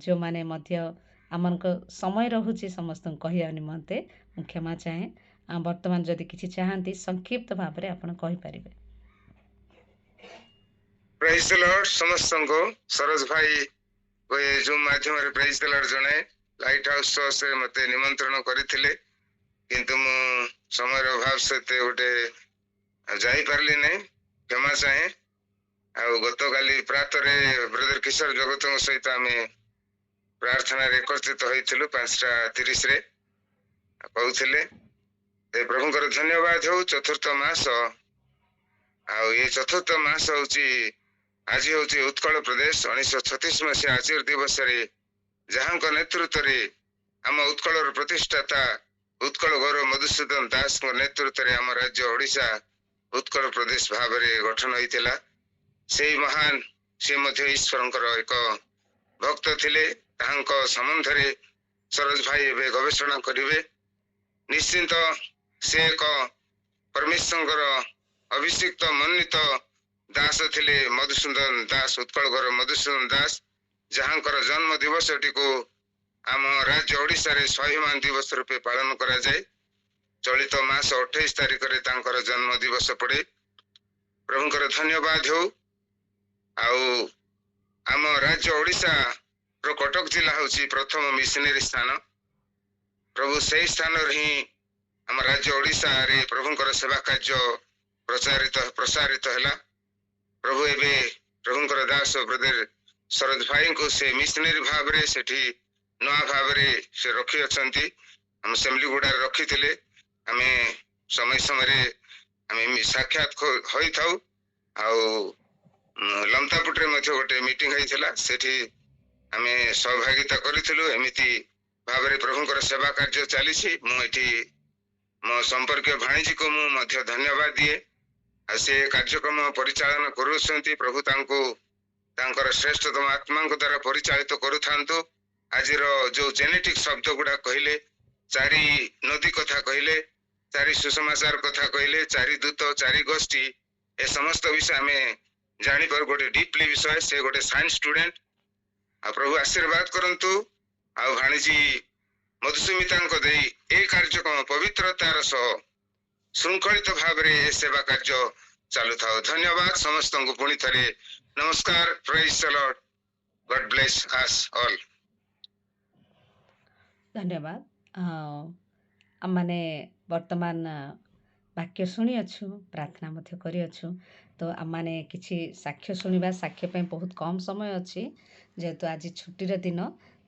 जो माने मध्य ଆମମାନଙ୍କ ସମୟ ରହୁଛି ସମସ୍ତଙ୍କୁ କହିବା ନିମନ୍ତେ ମୁଁ କ୍ଷମା ଚାହେଁ। ବର୍ତ୍ତମାନ ଯଦି କିଛି ଚାହାନ୍ତି ସଂକ୍ଷିପ୍ତ ଭାବରେ ଆପଣ କହିପାରିବେ। ପ୍ରାଇଜ୍ ଦ ଲର୍ଡ ସମସ୍ତଙ୍କୁ। ସରୋଜ ଭାଇ ଜୁମ୍ ମାଧ୍ୟମରେ ପ୍ରାଇଜ୍ ଦ ଲର୍ଡ ଜଣାଏ। ଲାଇଟ୍ ହାଉସ୍ ଚର୍ଚ୍ଚରେ ମୋତେ ନିମନ୍ତ୍ରଣ କରିଥିଲେ, କିନ୍ତୁ ମୁଁ ସମୟର ଅଭାବ ସହିତ ଗୋଟେ ଯାଇପାରିଲି ନାହିଁ, କ୍ଷମା ଚାହେଁ। ଆଉ ଗତକାଲି ପ୍ରାତଃରେ ବ୍ରଦର କିଶୋର ଜଗତଙ୍କ ସହିତ ଆମେ ପ୍ରାର୍ଥନାରେ ଏକତ୍ରିତ ହୋଇଥିଲୁ 5:30ରେ କହୁଥିଲେ। ପ୍ରଭୁଙ୍କର ଧନ୍ୟବାଦ ହଉ। ଚତୁର୍ଥ ମାସ, ଆଉ ଏ ଚତୁର୍ଥ ମାସ ହଉଛି ଆଜି ହଉଛି ଉତ୍କଳ ପ୍ରଦେଶ 1936 ମସିହା ଆଜିର ଦିବସରେ ଯାହାଙ୍କ ନେତୃତ୍ୱରେ ଆମ ଉତ୍କଳର ପ୍ରତିଷ୍ଠାତା ଉତ୍କଳ ଗୌରବ ମଧୁସୂଦନ ଦାସଙ୍କ ନେତୃତ୍ୱରେ ଆମ ରାଜ୍ୟ ଓଡ଼ିଶା ଉତ୍କଳ ପ୍ରଦେଶ ଭାବରେ ଗଠନ ହୋଇଥିଲା। ସେଇ ମହାନ, ସେ ମଧ୍ୟ ଈଶ୍ୱରଙ୍କର ଏକ ଭକ୍ତ ଥିଲେ। ତାହାଙ୍କ ସମ୍ବନ୍ଧରେ ସରୋଜ ଭାଇ ଏବେ ଗବେଷଣା କରିବେ। ନିଶ୍ଚିନ୍ତ ସେ ଏକ ପରମେଶ୍ୱରଙ୍କର ଅଭିଷିକ୍ତ ମନୋନୀତ ଦାସ ଥିଲେ, ମଧୁସୂଦନ ଦାସ, ଉତ୍କଳ ଗୌରବ ମଧୁସୂଦନ ଦାସ, ଯାହାଙ୍କର ଜନ୍ମ ଦିବସଟିକୁ ଆମ ରାଜ୍ୟ ଓଡ଼ିଶାରେ ସ୍ୱାଭିମାନ ଦିବସ ରୂପେ ପାଳନ କରାଯାଏ। ଚଳିତ ମାସ 28 ତାରିଖରେ ତାଙ୍କର ଜନ୍ମ ଦିବସ ପଡ଼େ। ପ୍ରଭୁଙ୍କର ଧନ୍ୟବାଦ ହଉ। ଆଉ ଆମ ରାଜ୍ୟ ଓଡ଼ିଶାର କଟକ ଜିଲ୍ଲା ହଉଛି ପ୍ରଥମ ମିଶନାରୀ ସ୍ଥାନ। ପ୍ରଭୁ ସେଇ ସ୍ଥାନରେ ହିଁ ଆମ ରାଜ୍ୟ ଓଡ଼ିଶାରେ ପ୍ରଭୁଙ୍କର ସେବା କାର୍ଯ୍ୟ ପ୍ରସାରିତ ହେଲା। ପ୍ରଭୁ ଏବେ ପ୍ରଭୁଙ୍କର ଦାସ ବ୍ରଦର ଶରଦ ଭାଇଙ୍କୁ ସେ ମିଶନାରୀ ଭାବରେ ସେଠି ନୂଆ ଭାବରେ ସେ ରଖିଅଛନ୍ତି। ଆମ ସେମ୍ଲିଗୁଡ଼ାରେ ରଖିଥିଲେ। ଆମେ ସମୟ ସମୟରେ ଆମେ ସାକ୍ଷାତ ହୋଇଥାଉ। ଆଉ ଲମତାପୁଟରେ ମଧ୍ୟ ଗୋଟେ ମିଟିଂ ହେଇଥିଲା, ସେଠି ଆମେ ସହଭାଗିତା କରିଥିଲୁ। ଏମିତି ଭାବରେ ପ୍ରଭୁଙ୍କର ସେବା କାର୍ଯ୍ୟ ଚାଲିଛି। ମୁଁ ଏଠି ମୋ ସମ୍ପର୍କୀୟ ଭାଣିଜୀକୁ ମୁଁ ମଧ୍ୟ ଧନ୍ୟବାଦ ଦିଏ। ଆଉ ସେ କାର୍ଯ୍ୟକ୍ରମ ପରିଚାଳନା କରୁଛନ୍ତି। ପ୍ରଭୁ ତାଙ୍କୁ ତାଙ୍କର ଶ୍ରେଷ୍ଠତମ ଆତ୍ମାଙ୍କ ଦ୍ୱାରା ପରିଚାଳିତ କରୁଥାନ୍ତୁ। ଆଜିର ଯୋଉ ଜେନେଟିକ୍ ଶବ୍ଦ ଗୁଡା କହିଲେ, 4 ନଦୀ କଥା କହିଲେ, 4 ସୁସମାଚାର କଥା କହିଲେ, 4 ଦୂତ, 4 ଗୋଷ୍ଠୀ, ଏ ସମସ୍ତ ବିଷୟ ଆମେ ଜାଣିପାରୁ। ଗୋଟେ ଡିପଲି ବିଷୟ, ସେ ଗୋଟେ ସାଇନ୍ସ ଷ୍ଟୁଡେଣ୍ଟ। ଆଉ ପ୍ରଭୁ ଆଶୀର୍ବାଦ କରନ୍ତୁ। ଆଉ ଭାଣିଜୀ ମଧୁସ୍ମିତାଙ୍କ ଦେଇ ଏ କାର୍ଯ୍ୟକ୍ରମ ପବିତ୍ରତାର ସହ ଶୃଙ୍ଖଳିତ ଭାବରେ ଏ ସେବା କାର୍ଯ୍ୟ ଚାଲୁଥାଉ। ଧନ୍ୟବାଦ ସମସ୍ତଙ୍କୁ ପୁଣି ଥରେ ନମସ୍କାର। ପ୍ରେଜ୍ ଦ ଲର୍ଡ। ଗଡ୍ ବ୍ଲେସ୍ ଆସ୍ ଅଲ୍। ଧନ୍ୟବାଦ। ଆମମାନେ ବର୍ତ୍ତମାନ ବାକ୍ୟ ଶୁଣିଅଛୁ, ପ୍ରାର୍ଥନା ମଧ୍ୟ କରିଅଛୁ। ତ ଆମମାନେ କିଛି ସାକ୍ଷ୍ୟ ଶୁଣିବା। ସାକ୍ଷ୍ୟ ପାଇଁ ବହୁତ କମ୍ ସମୟ ଅଛି, ଯେହେତୁ ଆଜି ଛୁଟିର ଦିନ,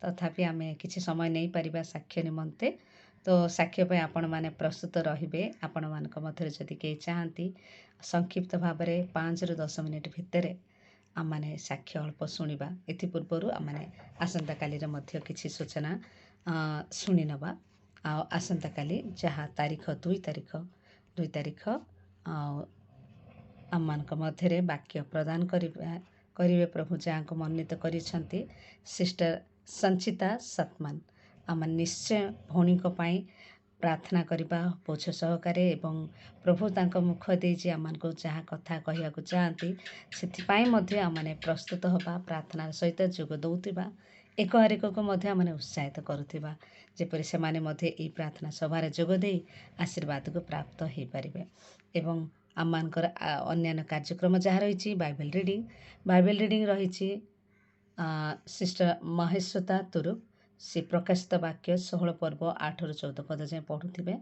ତଥାପି ଆମେ କିଛି ସମୟ ନେଇପାରିବା ସାକ୍ଷ୍ୟ ନିମନ୍ତେ। ତ ସାକ୍ଷ୍ୟ ପାଇଁ ଆପଣମାନେ ପ୍ରସ୍ତୁତ ରହିବେ। ଆପଣମାନଙ୍କ ମଧ୍ୟରେ ଯଦି କେହି ଚାହାନ୍ତି ସଂକ୍ଷିପ୍ତ ଭାବରେ 5ରୁ 10 ମିନିଟ୍ ଭିତରେ ଆମମାନେ ସାକ୍ଷ୍ୟ ଅଳ୍ପ ଶୁଣିବା। ଏଥିପୂର୍ବରୁ ଆମମାନେ ଆସନ୍ତାକାଲିର ମଧ୍ୟ କିଛି ସୂଚନା ଶୁଣି ନେବା। ଆଉ ଆସନ୍ତାକାଲି ଯାହା ତାରିଖ 2 ତାରିଖ ଆମମାନଙ୍କ ମଧ୍ୟରେ ବାକ୍ୟ ପ୍ରଦାନ କରିବେ ପ୍ରଭୁ ଯାହାଙ୍କୁ ମନୋନୀତ କରିଛନ୍ତି, ସିଷ୍ଟର ସଞ୍ଚିତା ସତମାନ। ଆମେ ନିଶ୍ଚୟ ଭଉଣୀଙ୍କ ପାଇଁ ପ୍ରାର୍ଥନା କରିବା ବୋଝ ସହକାରେ, ଏବଂ ପ୍ରଭୁ ତାଙ୍କ ମୁଖ ଦେଇଛି ଆମମାନଙ୍କୁ ଯାହା କଥା କହିବାକୁ ଚାହାନ୍ତି, ସେଥିପାଇଁ ମଧ୍ୟ ଆମମାନେ ପ୍ରସ୍ତୁତ ହେବା। ପ୍ରାର୍ଥନାର ସହିତ ଯୋଗ ଦେଉଥିବା ଏକ ଆରେକକୁ ମଧ୍ୟ ଆମେ ଉତ୍ସାହିତ କରୁଥିବା, ଯେପରି ସେମାନେ ମଧ୍ୟ ଏହି ପ୍ରାର୍ଥନା ସଭାରେ ଯୋଗ ଦେଇ ଆଶୀର୍ବାଦକୁ ପ୍ରାପ୍ତ ହୋଇପାରିବେ। ଏବଂ ଆମମାନଙ୍କର ଅନ୍ୟାନ୍ୟ କାର୍ଯ୍ୟକ୍ରମ ଯାହା ରହିଛି, ବାଇବେଲ ରିଡ଼ିଂ ରହିଛି। ସିଷ୍ଟର ମହେଶ୍ୱତା ତୁରୁପ ସେ ପ୍ରକାଶିତ ବାକ୍ୟ 16 ପର୍ବ 8ରୁ 14 ପଦ ଯାଏଁ ପଢ଼ୁଥିବେ।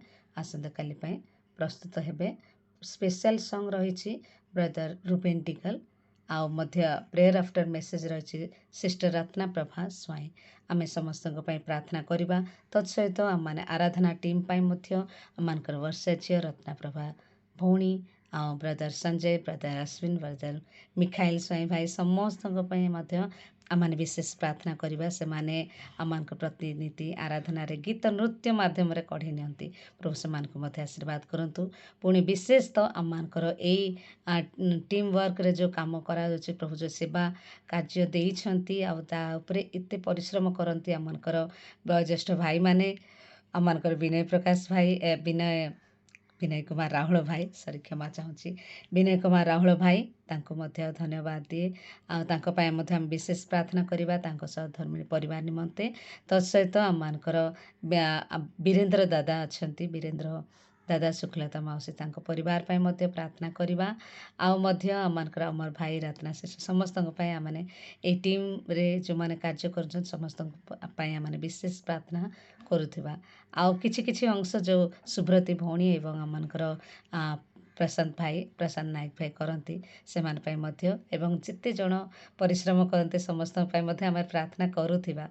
ଆସନ୍ତାକାଲି ପାଇଁ ପ୍ରସ୍ତୁତ ହେବେ। ସ୍ପେଶାଲ ସଙ୍ଗ ରହିଛି ବ୍ରଦର ରୁବେନ ଡିଗଲ। ଆଉ ମଧ୍ୟ ପ୍ରେୟର ଆଫ୍ଟର ମେସେଜ ରହିଛି ସିଷ୍ଟର ରତ୍ନା ପ୍ରଭା ସ୍ୱାଇଁ। ଆମେ ସମସ୍ତଙ୍କ ପାଇଁ ପ୍ରାର୍ଥନା କରିବା। ତତ୍ସହିତ ଆମମାନେ ଆରାଧନା ଟିମ୍ ପାଇଁ ମଧ୍ୟ ଆମମାନଙ୍କର ବର୍ଷା ଝିଅ ରତ୍ନା ପ୍ରଭା ଭଉଣୀ, ଆଉ brother Sanjay, brother Ashwin, brother Mikhail Swain ଭାଇ, ସମସ୍ତଙ୍କ ପାଇଁ ମଧ୍ୟ ଆମମାନେ ବିଶେଷ ପ୍ରାର୍ଥନା କରିବା। ସେମାନେ ଆମମାନଙ୍କ ପ୍ରତିନିଧି ଆରାଧନାରେ ଗୀତ ନୃତ୍ୟ ମାଧ୍ୟମରେ କଢ଼େଇ ନିଅନ୍ତି। ପ୍ରଭୁ ସେମାନଙ୍କୁ ମଧ୍ୟ ଆଶୀର୍ବାଦ କରନ୍ତୁ। ପୁଣି ବିଶେଷ ତ ଆମମାନଙ୍କର ଏଇ ଟିମ୍ ୱାର୍କରେ ଯେଉଁ କାମ କରାଯାଉଛି, ପ୍ରଭୁ ଯେଉଁ ସେବା କାର୍ଯ୍ୟ ଦେଇଛନ୍ତି, ଆଉ ତା ଉପରେ ଏତେ ପରିଶ୍ରମ କରନ୍ତି ଆମମାନଙ୍କର ବୟୋଜ୍ୟେଷ୍ଠ ଭାଇମାନେ, ଆମମାନଙ୍କର ବିନୟ ପ୍ରକାଶ ଭାଇ, ବିନୟ ବିନୟ କୁମାର ରାହୁଳ ଭାଇ କ୍ଷମା ଚାହୁଁଛି ବିନୟ କୁମାର ରାହୁଳ ଭାଇ ତାଙ୍କୁ ମଧ୍ୟ ଧନ୍ୟବାଦ ଦିଏ। ଆଉ ତାଙ୍କ ପାଇଁ ମଧ୍ୟ ଆମେ ବିଶେଷ ପ୍ରାର୍ଥନା କରିବା ତାଙ୍କ ସହ ଧର୍ମିଣୀ ପରିବାର ନିମନ୍ତେ। ତତ୍ ସହିତ ଆମମାନଙ୍କର ବୀରେନ୍ଦ୍ର ଦାଦା ଅଛନ୍ତି, ବୀରେନ୍ଦ୍ର ଦାଦା ଶୁକ୍ଲତା ମାଉସୀ ତାଙ୍କ ପରିବାର ପାଇଁ ମଧ୍ୟ ପ୍ରାର୍ଥନା କରିବା। ଆଉ ମଧ୍ୟ ଆମମାନଙ୍କର ଅମର ଭାଇ ରତ୍ନାଶିଷ ସମସ୍ତଙ୍କ ପାଇଁ ଆମମାନେ ଏଇ ଟିମ୍ରେ ଯେଉଁମାନେ କାର୍ଯ୍ୟ କରୁଛନ୍ତି ସମସ୍ତଙ୍କ ପାଇଁ ଆମମାନେ ବିଶେଷ ପ୍ରାର୍ଥନା କରୁଥିବା। ଆଉ କିଛି କିଛି ଅଂଶ ଯେଉଁ ସୁବ୍ରତୀ ଭଉଣୀ ଏବଂ ଆମମାନଙ୍କର ପ୍ରଶାନ୍ତ ନାୟକ ଭାଇ କରନ୍ତି ସେମାନେ ପାଇଁ ମଧ୍ୟ ଏବଂ ଯେତେ ଜଣ ପରିଶ୍ରମ କରନ୍ତି ସମସ୍ତଙ୍କ ପାଇଁ ମଧ୍ୟ ଆମେ ପ୍ରାର୍ଥନା କରୁଥିବା।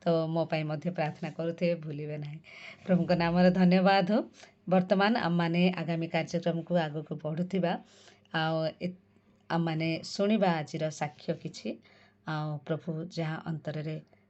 ତ ମୋ ପାଇଁ ମଧ୍ୟ ପ୍ରାର୍ଥନା କରୁଥିବେ, ଭୁଲିବେ ନାହିଁ। ପ୍ରଭୁଙ୍କ ନାମରେ ଧନ୍ୟବାଦ ହଉ। ବର୍ତ୍ତମାନ ଆମମାନେ ଆଗାମୀ କାର୍ଯ୍ୟକ୍ରମକୁ ଆଗକୁ ବଢ଼ୁଥିବା। ଆଉ ଆମମାନେ ଶୁଣିବା ଆଜିର ସାକ୍ଷ୍ୟ କିଛି। ଆଉ ପ୍ରଭୁ ଯାହା ଅନ୍ତରରେ